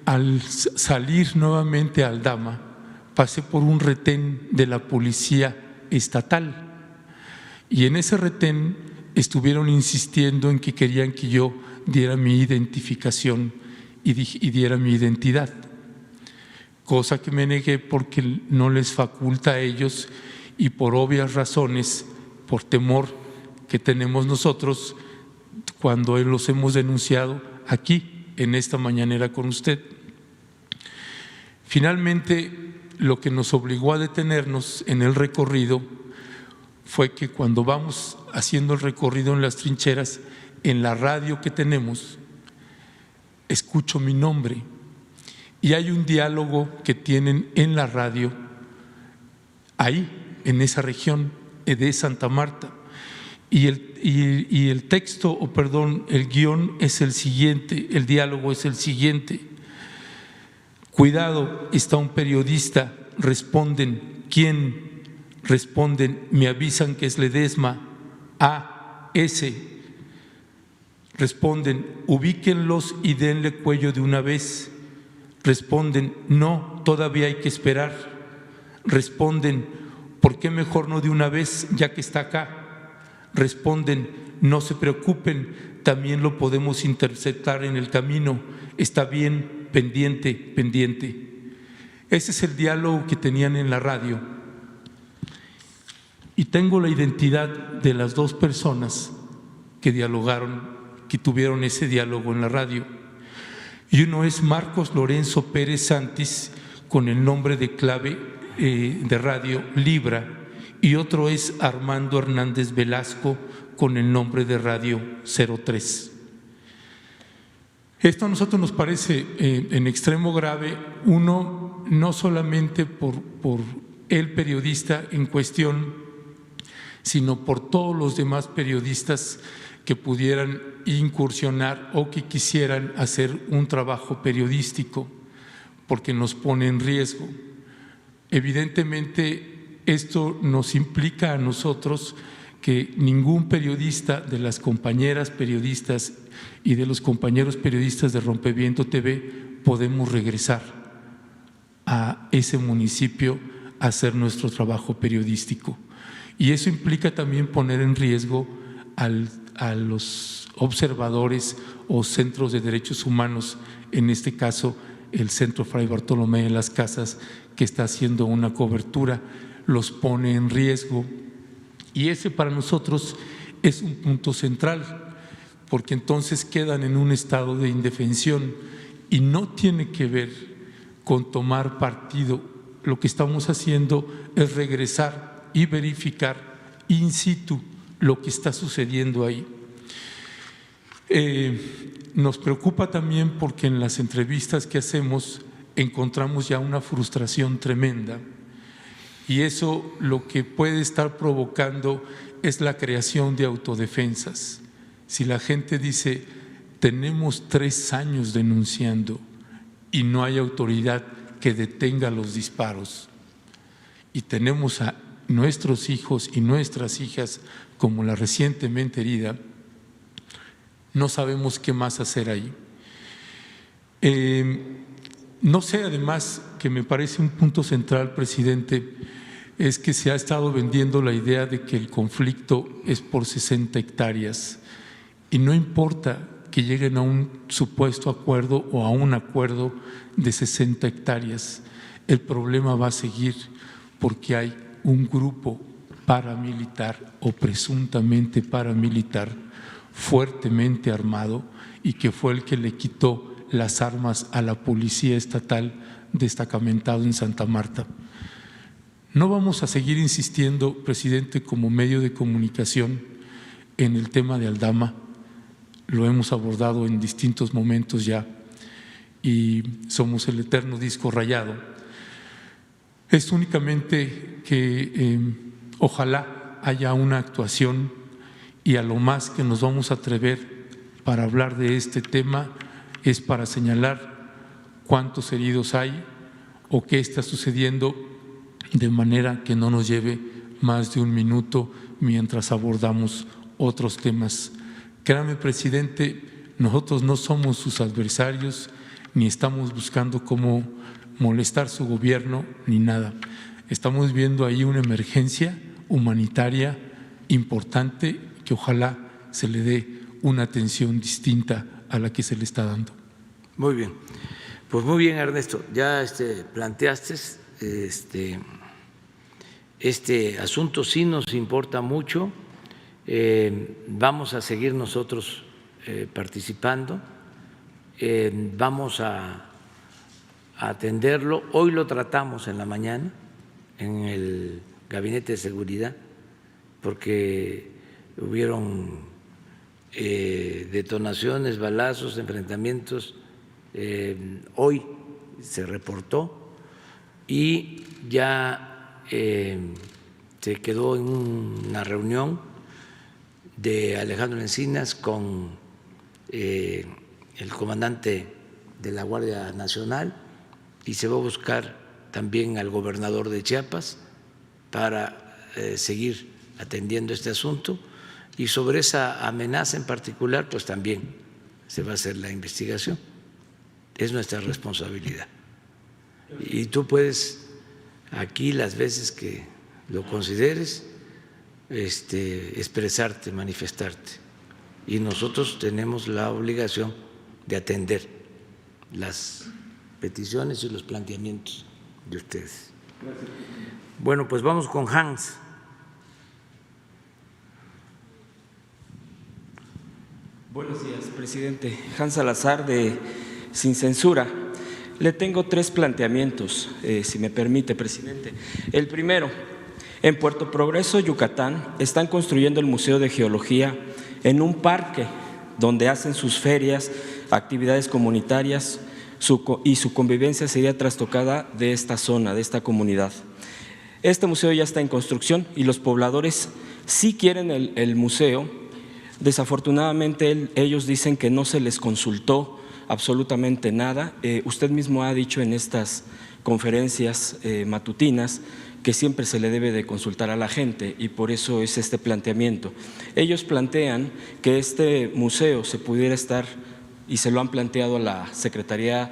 al salir nuevamente a Aldama, pasé por un retén de la policía estatal y en ese retén estuvieron insistiendo en que querían que yo diera mi identificación y diera mi identidad, cosa que me negué porque no les faculta a ellos y por obvias razones, por temor que tenemos nosotros cuando los hemos denunciado aquí en esta mañanera con usted. Finalmente, lo que nos obligó a detenernos en el recorrido fue que cuando vamos haciendo el recorrido en las trincheras, en la radio que tenemos, escucho mi nombre y hay un diálogo que tienen en la radio ahí, en esa región de Santa Marta. Y el texto, o perdón, el guión es el siguiente, el diálogo es el siguiente. Cuidado, está un periodista, responden, ¿quién? Responden, me avisan que es Ledesma, A.S. Responden, ubíquenlos y denle cuello de una vez. Responden, no, todavía hay que esperar. Responden, ¿por qué mejor no de una vez ya que está acá? Responden, no se preocupen, también lo podemos interceptar en el camino, está bien, pendiente, pendiente. Ese es el diálogo que tenían en la radio. Y tengo la identidad de las dos personas que dialogaron, que tuvieron ese diálogo en la radio. Y uno es Marcos Lorenzo Pérez Santis, con el nombre de clave de radio Libra, y otro es Armando Hernández Velasco, con el nombre de radio 03. Esto a nosotros nos parece en extremo grave, uno, no solamente por el periodista en cuestión, sino por todos los demás periodistas que pudieran incursionar o que quisieran hacer un trabajo periodístico, porque nos pone en riesgo. Evidentemente, esto nos implica a nosotros que ningún periodista de las compañeras periodistas y de los compañeros periodistas de Rompeviento TV podemos regresar a ese municipio a hacer nuestro trabajo periodístico. Y eso implica también poner en riesgo a los observadores o centros de derechos humanos, en este caso el Centro Fray Bartolomé de las Casas, que está haciendo una cobertura, los pone en riesgo. Y ese para nosotros es un punto central, porque entonces quedan en un estado de indefensión y no tiene que ver con tomar partido. Lo que estamos haciendo es regresar y verificar in situ lo que está sucediendo ahí. Nos preocupa también porque en las entrevistas que hacemos encontramos ya una frustración tremenda, y eso lo que puede estar provocando es la creación de autodefensas. Si la gente dice, tenemos 3 años denunciando y no hay autoridad que detenga los disparos, y tenemos a nuestros hijos y nuestras hijas como la recientemente herida, no sabemos qué más hacer ahí. No sé, además, que me parece un punto central, presidente, es que se ha estado vendiendo la idea de que el conflicto es por 60 hectáreas y no importa que lleguen a un supuesto acuerdo o a un acuerdo de 60 hectáreas, el problema va a seguir porque hay un grupo paramilitar o presuntamente paramilitar fuertemente armado y que fue el que le quitó las armas a la policía estatal destacamentado en Santa Marta. No vamos a seguir insistiendo, presidente, como medio de comunicación en el tema de Aldama. Lo hemos abordado en distintos momentos ya y somos el eterno disco rayado. Es únicamente que ojalá haya una actuación, y a lo más que nos vamos a atrever para hablar de este tema es para señalar cuántos heridos hay o qué está sucediendo, de manera que no nos lleve más de un minuto mientras abordamos otros temas. Créame, presidente, nosotros no somos sus adversarios, ni estamos buscando cómo molestar su gobierno, ni nada. Estamos viendo ahí una emergencia humanitaria importante que ojalá se le dé una atención distinta a la que se le está dando. Muy bien. Pues muy bien, Ernesto. Ya planteaste este asunto, sí nos importa mucho. Vamos a seguir nosotros participando. Vamos a atenderlo. Hoy lo tratamos en la mañana en el Gabinete de Seguridad porque hubieron detonaciones, balazos, enfrentamientos. Hoy se reportó y ya se quedó en una reunión de Alejandro Encinas con el comandante de la Guardia Nacional y se va a buscar también al gobernador de Chiapas para seguir atendiendo este asunto y sobre esa amenaza en particular pues también se va a hacer la investigación. Es nuestra responsabilidad. Y tú puedes aquí las veces que lo consideres expresarte, manifestarte. Y nosotros tenemos la obligación de atender las peticiones y los planteamientos de ustedes. Gracias. Bueno, pues vamos con Hans. Buenos días, presidente. Hans Salazar, de Sin Censura. Le tengo 3 planteamientos, si me permite, presidente. El primero, en Puerto Progreso, Yucatán, están construyendo el Museo de Geología en un parque donde hacen sus ferias, actividades comunitarias y su convivencia sería trastocada de esta zona, de esta comunidad. Este museo ya está en construcción y los pobladores sí quieren el museo. Desafortunadamente ellos dicen que no se les consultó absolutamente nada. Usted mismo ha dicho en estas conferencias matutinas que siempre se le debe de consultar a la gente y por eso es este planteamiento. Ellos plantean que este museo se pudiera estar, y se lo han planteado a la Secretaría,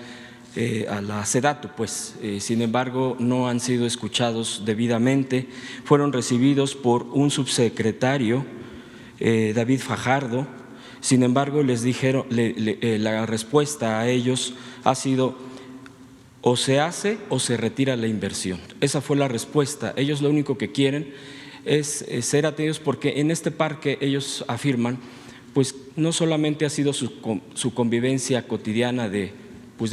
a la SEDATU, pues, sin embargo no han sido escuchados debidamente, fueron recibidos por un subsecretario, David Fajardo. Sin embargo, les dijeron, la respuesta a ellos ha sido: o se hace o se retira la inversión. Esa fue la respuesta. Ellos lo único que quieren es ser atendidos porque en este parque ellos afirman, pues no solamente ha sido su convivencia cotidiana de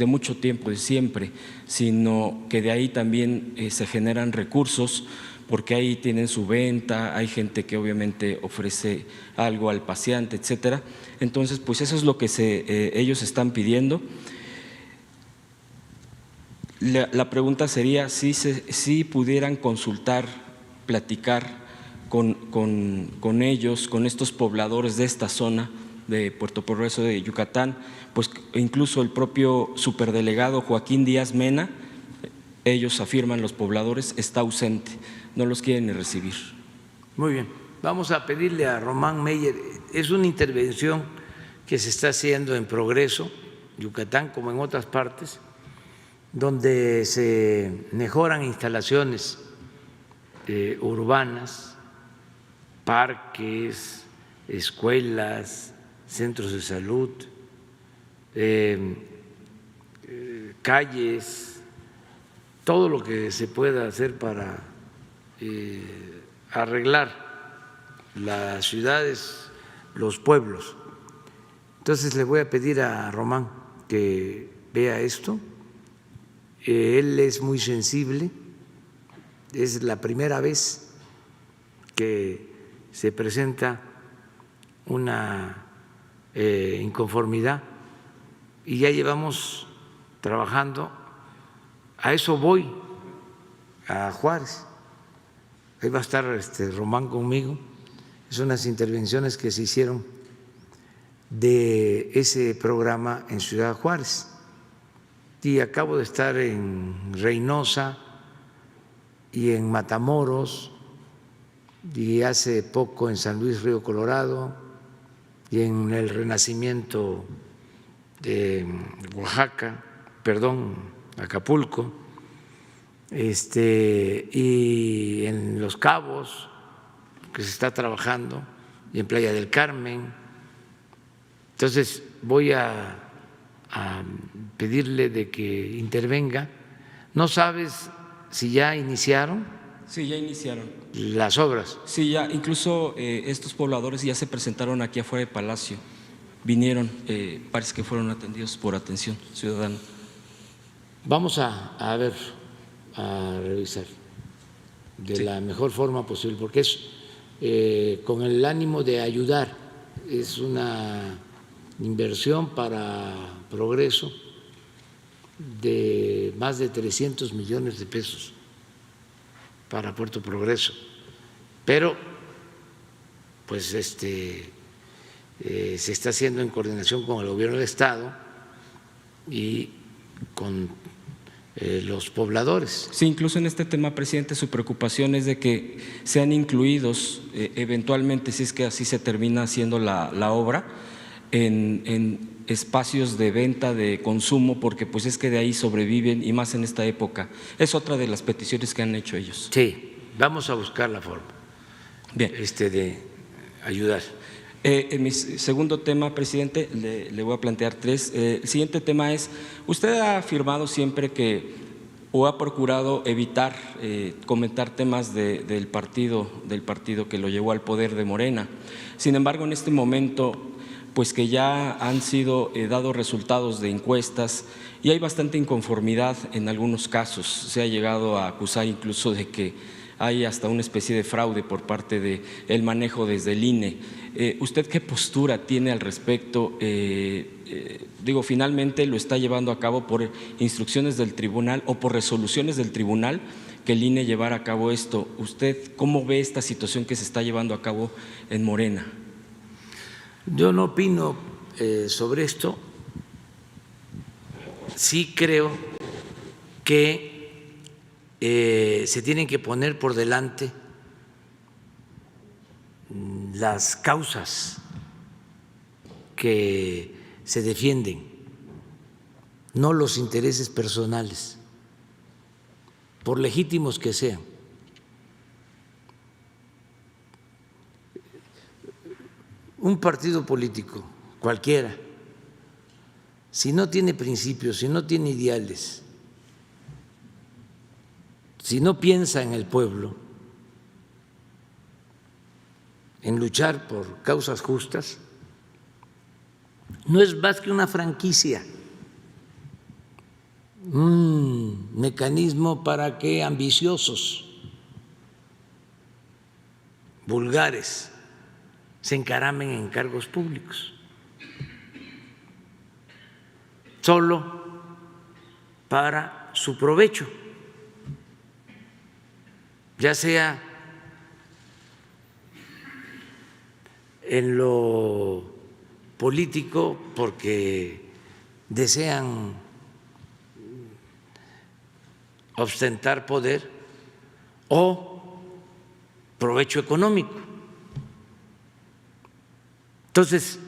mucho tiempo, de siempre, sino que de ahí también se generan recursos, porque ahí tienen su venta, hay gente que obviamente ofrece algo al paseante, etcétera. Entonces, pues eso es lo que ellos están pidiendo. La pregunta sería si pudieran consultar, platicar con ellos, con estos pobladores de esta zona de Puerto Progreso de Yucatán, pues incluso el propio superdelegado Joaquín Díaz Mena, ellos afirman, los pobladores, está ausente, no los quieren ni recibir. Muy bien, vamos a pedirle a Román Meyer, es una intervención que se está haciendo en Progreso, Yucatán, como en otras partes, donde se mejoran instalaciones urbanas, parques, escuelas, centros de salud, calles, todo lo que se pueda hacer para arreglar las ciudades, los pueblos. Entonces le voy a pedir a Román que vea esto. Él es muy sensible, es la primera vez que se presenta una inconformidad y ya llevamos trabajando. A eso voy, a Juárez. Ahí va a estar Román conmigo. Son unas intervenciones que se hicieron de ese programa en Ciudad Juárez. Y acabo de estar en Reynosa y en Matamoros y hace poco en San Luis Río Colorado y en el Renacimiento de Acapulco, y en Los Cabos, que se está trabajando, y en Playa del Carmen, Entonces voy a pedirle de que intervenga. ¿No sabes si ya iniciaron? Sí, ya iniciaron. Las obras. Sí, ya, incluso estos pobladores ya se presentaron aquí afuera de Palacio. Vinieron, parece que fueron atendidos por Atención Ciudadana. Vamos a ver, a revisar de la mejor forma posible, porque es con el ánimo de ayudar, es una inversión para progreso de más de 300 millones de pesos para Puerto Progreso, pero pues se está haciendo en coordinación con el gobierno del Estado y con los pobladores. Sí, incluso en este tema, presidente, su preocupación es de que sean incluidos eventualmente, si es que así se termina haciendo la obra, en espacios de venta, de consumo, porque pues es que de ahí sobreviven y más en esta época. Es otra de las peticiones que han hecho ellos. Sí, vamos a buscar la forma. Bien. De ayudar. En mi segundo tema, presidente, le voy a plantear tres. El siguiente tema es, usted ha afirmado siempre que o ha procurado evitar comentar temas del partido que lo llevó al poder de Morena. Sin embargo, en este momento, pues que ya han sido dados resultados de encuestas y hay bastante inconformidad en algunos casos. Se ha llegado a acusar incluso de que hay hasta una especie de fraude por parte del manejo desde el INE. ¿Usted qué postura tiene al respecto? Finalmente lo está llevando a cabo por instrucciones del tribunal o por resoluciones del tribunal que el INE llevara a cabo esto. ¿Usted cómo ve esta situación que se está llevando a cabo en Morena? Yo no opino sobre esto. Sí creo que se tienen que poner por delante las causas que se defienden, no los intereses personales, por legítimos que sean. Un partido político, cualquiera, si no tiene principios, si no tiene ideales, si no piensa en el pueblo, en luchar por causas justas, no es más que una franquicia, un mecanismo para que ambiciosos, vulgares, se encaramen en cargos públicos, solo para su provecho, ya sea en lo político porque desean ostentar poder o provecho económico. Entonces,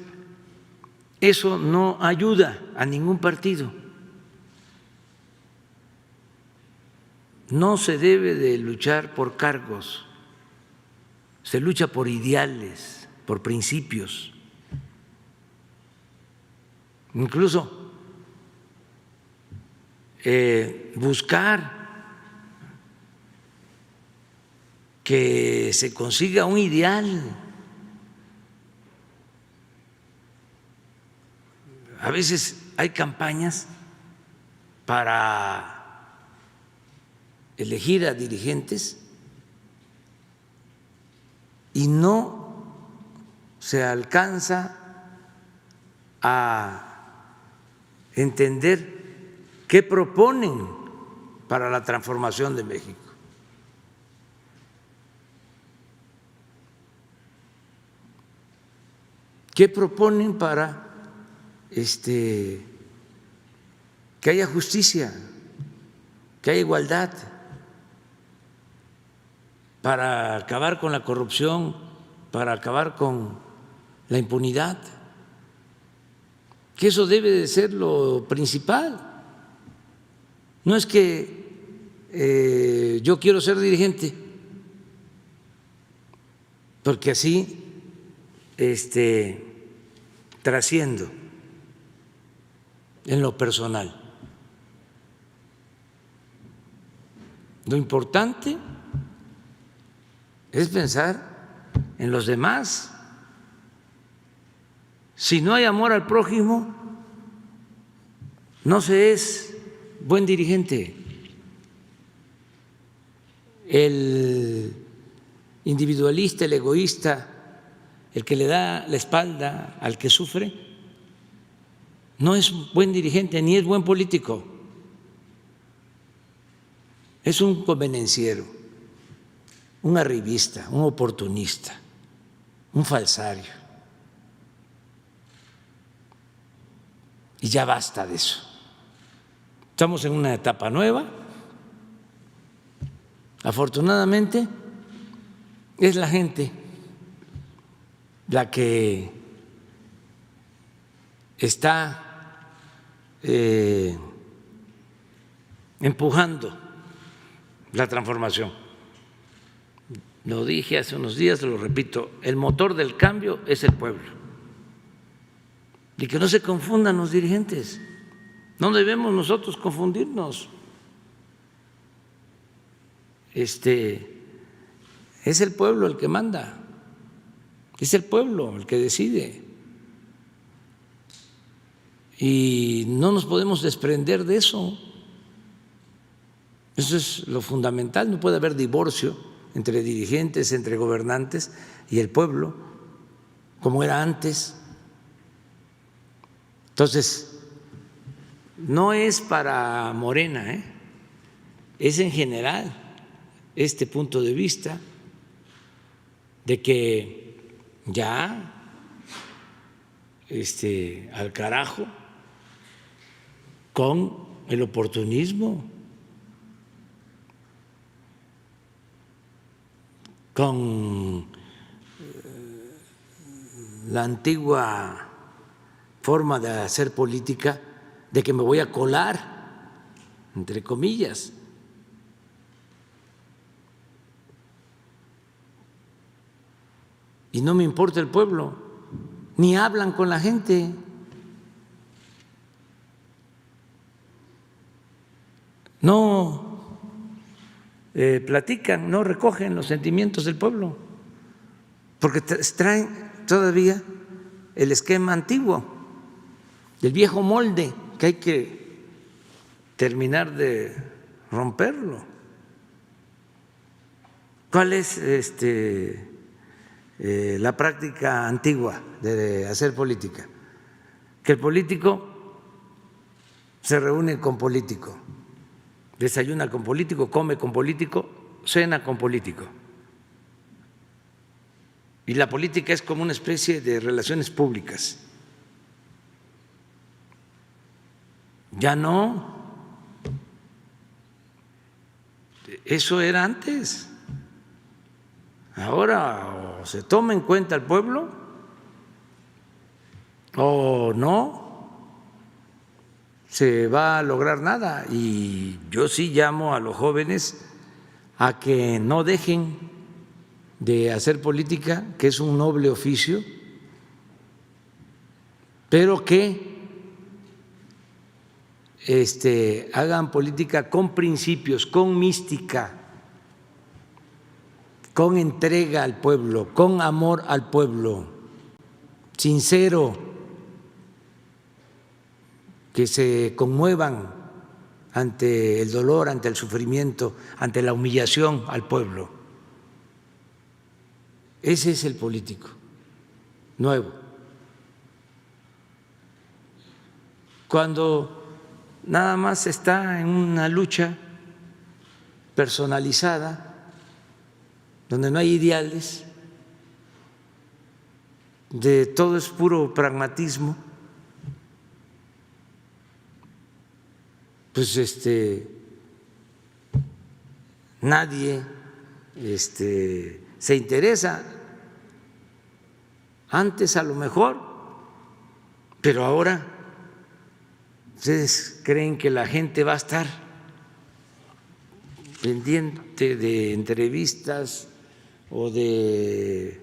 eso no ayuda a ningún partido. No se debe de luchar por cargos, se lucha por ideales, por principios. Incluso buscar que se consiga un ideal. A veces hay campañas para elegir a dirigentes y no se alcanza a entender qué proponen para la transformación de México. ¿Qué proponen para que haya justicia, que haya igualdad, para acabar con la corrupción, para acabar con la impunidad? Que eso debe de ser lo principal. No es que yo quiero ser dirigente, porque así trasciendo en lo personal. Lo importante es pensar en los demás. Si no hay amor al prójimo, no se es buen dirigente. El individualista, el egoísta, el que le da la espalda al que sufre, no es buen dirigente ni es buen político. Es un convenenciero, un arribista, un oportunista, un falsario. Y ya basta de eso. Estamos en una etapa nueva. Afortunadamente, es la gente la que está empujando la transformación. Lo dije hace unos días, lo repito, el motor del cambio es el pueblo. Y que no se confundan los dirigentes, no debemos nosotros confundirnos. Es el pueblo el que manda, es el pueblo el que decide. Y no nos podemos desprender de eso. Eso es lo fundamental. No puede haber divorcio entre dirigentes, entre gobernantes y el pueblo, como era antes. Entonces, no es para Morena, es en general este punto de vista de que ya al carajo con el oportunismo, con la antigua forma de hacer política de que me voy a colar, entre comillas. Y no me importa el pueblo, ni hablan con la gente. No platican, no recogen los sentimientos del pueblo, porque traen todavía el esquema antiguo, el viejo molde que hay que terminar de romperlo. ¿Cuál es la práctica antigua de hacer política? Que el político se reúne con político, desayuna con político, come con político, cena con político. Y la política es como una especie de relaciones públicas. Ya no. Eso era antes. Ahora o se toma en cuenta el pueblo o no se va a lograr nada. Y yo sí llamo a los jóvenes a que no dejen de hacer política, que es un noble oficio, pero que hagan política con principios, con mística, con entrega al pueblo, con amor al pueblo, sincero, que se conmuevan ante el dolor, ante el sufrimiento, ante la humillación al pueblo. Ese es el político nuevo. Cuando nada más está en una lucha personalizada, donde no hay ideales, de todo es puro pragmatismo, pues nadie se interesa. Antes a lo mejor, pero ahora ¿ustedes creen que la gente va a estar pendiente de entrevistas o de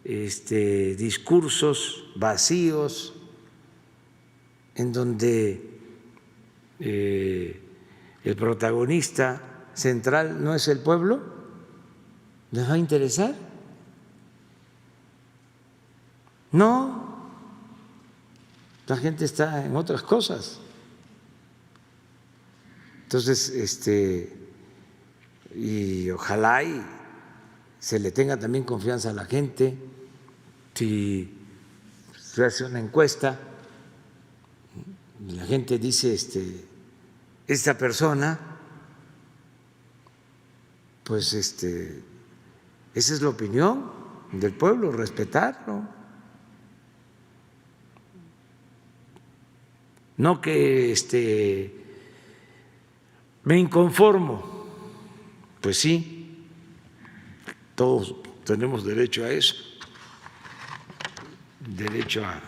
discursos vacíos en donde el protagonista central no es el pueblo, ¿les va a interesar? No, la gente está en otras cosas. Entonces, y ojalá y se le tenga también confianza a la gente. Si se hace una encuesta y la gente dice, esta persona, pues esa es la opinión del pueblo, respetarlo. No que me inconformo. Pues sí, todos tenemos derecho a eso, derecho a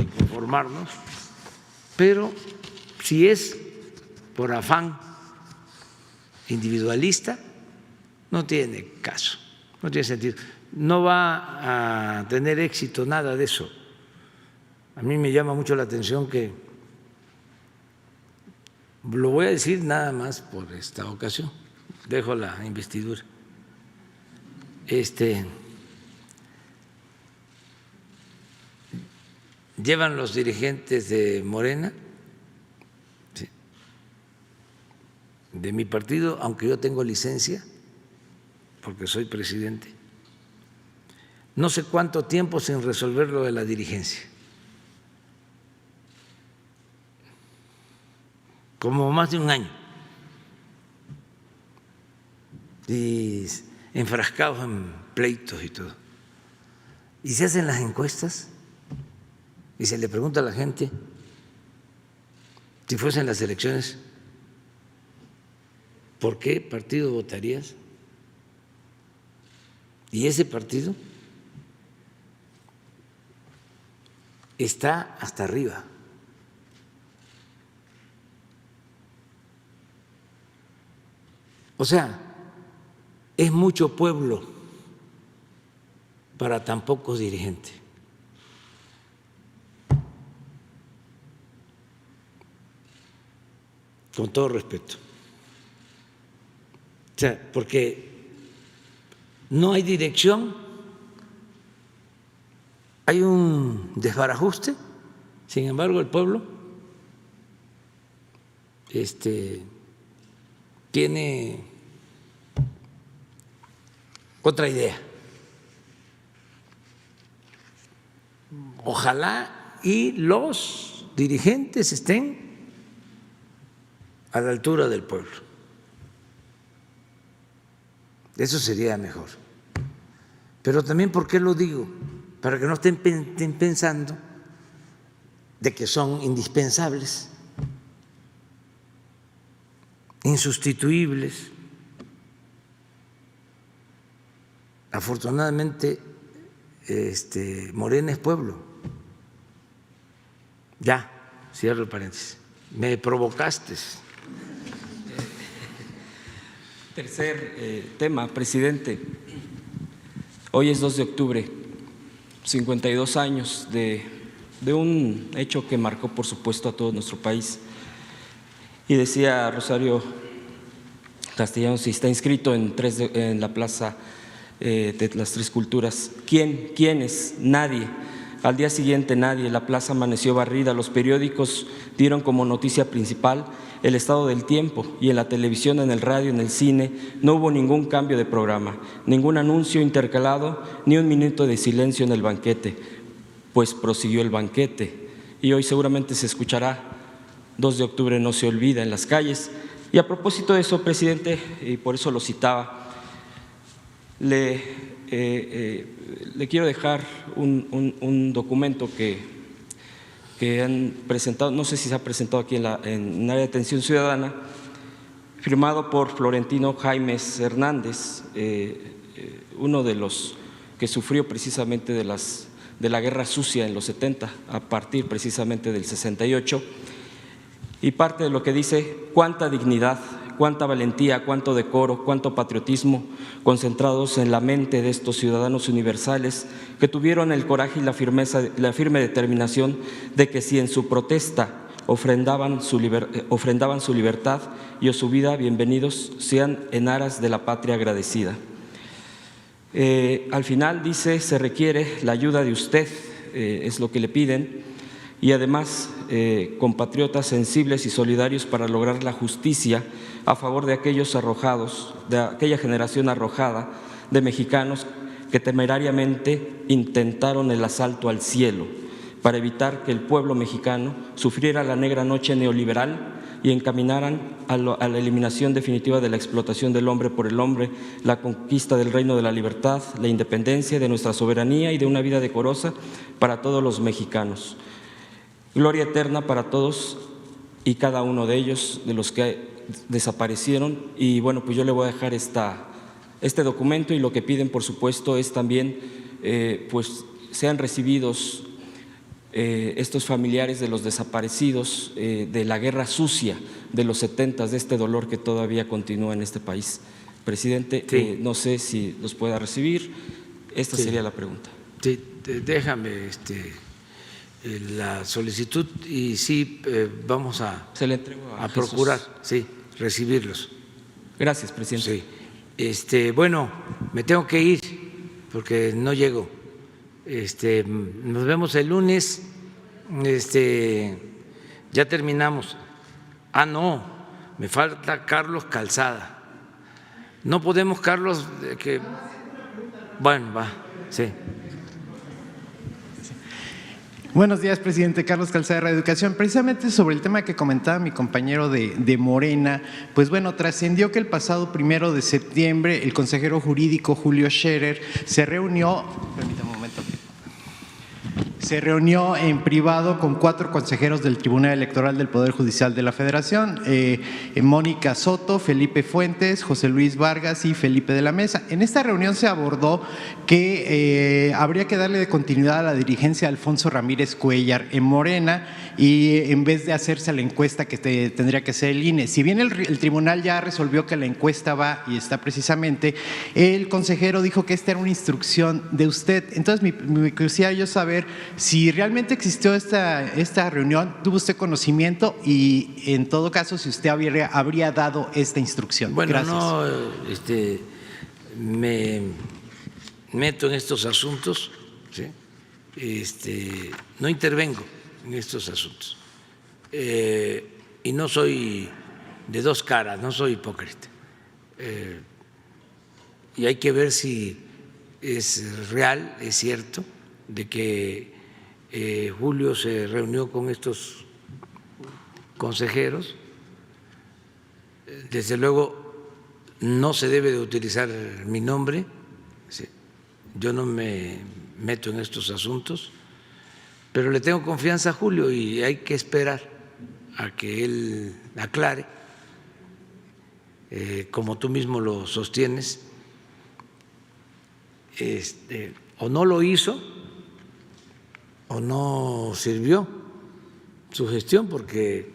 inconformarnos, pero si es por afán individualista, no tiene caso, no tiene sentido. No va a tener éxito nada de eso. A mí me llama mucho la atención que, lo voy a decir nada más por esta ocasión, dejo la investidura. Llevan los dirigentes de Morena, ¿sí?, de mi partido, aunque yo tengo licencia, porque soy presidente, no sé cuánto tiempo sin resolver lo de la dirigencia. Como más de un año. Y enfrascados en pleitos y todo. Y se hacen las encuestas y se le pregunta a la gente si fuesen las elecciones, ¿por qué partido votarías? Y ese partido está hasta arriba. O sea, es mucho pueblo para tan pocos dirigentes. Con todo respeto. O sea, porque no hay dirección, hay un desbarajuste, sin embargo el pueblo tiene otra idea. Ojalá y los dirigentes estén a la altura del pueblo. Eso sería mejor. Pero también, ¿por qué lo digo? Para que no estén pensando de que son indispensables, insustituibles. Afortunadamente, Morena es pueblo. Ya, cierro el paréntesis. Me provocaste. Tercer tema, presidente. Hoy es 2 de octubre, 52 años de un hecho que marcó, por supuesto, a todo nuestro país. Y decía Rosario Castellanos, si está inscrito en la Plaza de las Tres Culturas. ¿Quiénes? Nadie. Al día siguiente nadie. La plaza amaneció barrida. Los periódicos dieron como noticia principal el estado del tiempo, y en la televisión, en el radio, en el cine no hubo ningún cambio de programa, ningún anuncio intercalado, ni un minuto de silencio en el banquete, pues prosiguió el banquete. Y hoy seguramente se escuchará 2 de octubre no se olvida en las calles. Y a propósito de eso, presidente, y por eso lo citaba, le quiero dejar un documento que han presentado, no sé si se ha presentado aquí en área de atención ciudadana, firmado por Florentino Jaimes Hernández, uno de los que sufrió precisamente de la guerra sucia en los 70, a partir precisamente del 68, y parte de lo que dice: cuánta dignidad, cuánta valentía, cuánto decoro, cuánto patriotismo concentrados en la mente de estos ciudadanos universales que tuvieron el coraje y la firme determinación de que si en su protesta ofrendaban su libertad y o su vida, bienvenidos sean en aras de la patria agradecida. Al final dice, se requiere la ayuda de usted, es lo que le piden, y además compatriotas sensibles y solidarios para lograr la justicia a favor de aquellos arrojados, de aquella generación arrojada de mexicanos que temerariamente intentaron el asalto al cielo para evitar que el pueblo mexicano sufriera la negra noche neoliberal y encaminaran a la eliminación definitiva de la explotación del hombre por el hombre, la conquista del reino de la libertad, la independencia, de nuestra soberanía y de una vida decorosa para todos los mexicanos. Gloria eterna para todos y cada uno de ellos, de los que desaparecieron. Y bueno, pues yo le voy a dejar este documento, y lo que piden, por supuesto, es también pues sean recibidos estos familiares de los desaparecidos de la guerra sucia de los 70, de este dolor que todavía continúa en este país. Presidente, sí. No sé si los pueda recibir. Esta sería la pregunta. Sí, déjame la solicitud y sí vamos a procurar recibirlos. Gracias, presidente. Sí. Bueno, me tengo que ir porque no llego. Nos vemos el lunes. Ya terminamos. No, me falta Carlos Calzada. No podemos, Carlos, bueno, va, sí. Buenos días, presidente. Carlos Calzada, de Radio Educación. Precisamente sobre el tema que comentaba mi compañero de Morena, pues bueno, trascendió que el pasado 1 de septiembre el consejero jurídico Julio Scherer se reunió, permítame un momento, se reunió en privado con 4 consejeros del Tribunal Electoral del Poder Judicial de la Federación, Mónica Soto, Felipe Fuentes, José Luis Vargas y Felipe de la Mesa. En esta reunión se abordó que habría que darle de continuidad a la dirigencia de Alfonso Ramírez Cuellar en Morena, y en vez de hacerse la encuesta que tendría que hacer el INE. Si bien el tribunal ya resolvió que la encuesta va y está precisamente, el consejero dijo que esta era una instrucción de usted. Entonces me quisiera yo saber si realmente existió esta reunión, tuvo usted conocimiento y en todo caso si usted habría dado esta instrucción. Bueno, gracias. No me meto en estos asuntos, ¿sí? No intervengo en estos asuntos y no soy de dos caras, no soy hipócrita, y hay que ver si es real, es cierto, de que Julio se reunió con estos consejeros. Desde luego no se debe de utilizar mi nombre, ¿sí? Yo no me meto en estos asuntos, pero le tengo confianza a Julio y hay que esperar a que él aclare, como tú mismo lo sostienes, o no lo hizo o no sirvió su gestión, porque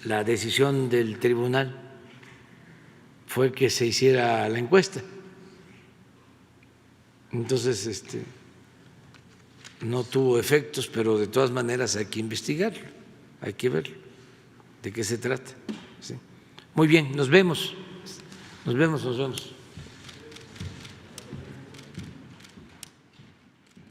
la decisión del tribunal fue que se hiciera la encuesta. Entonces, no tuvo efectos, pero de todas maneras hay que investigarlo, hay que ver de qué se trata. ¿Sí? Muy bien, nos vemos.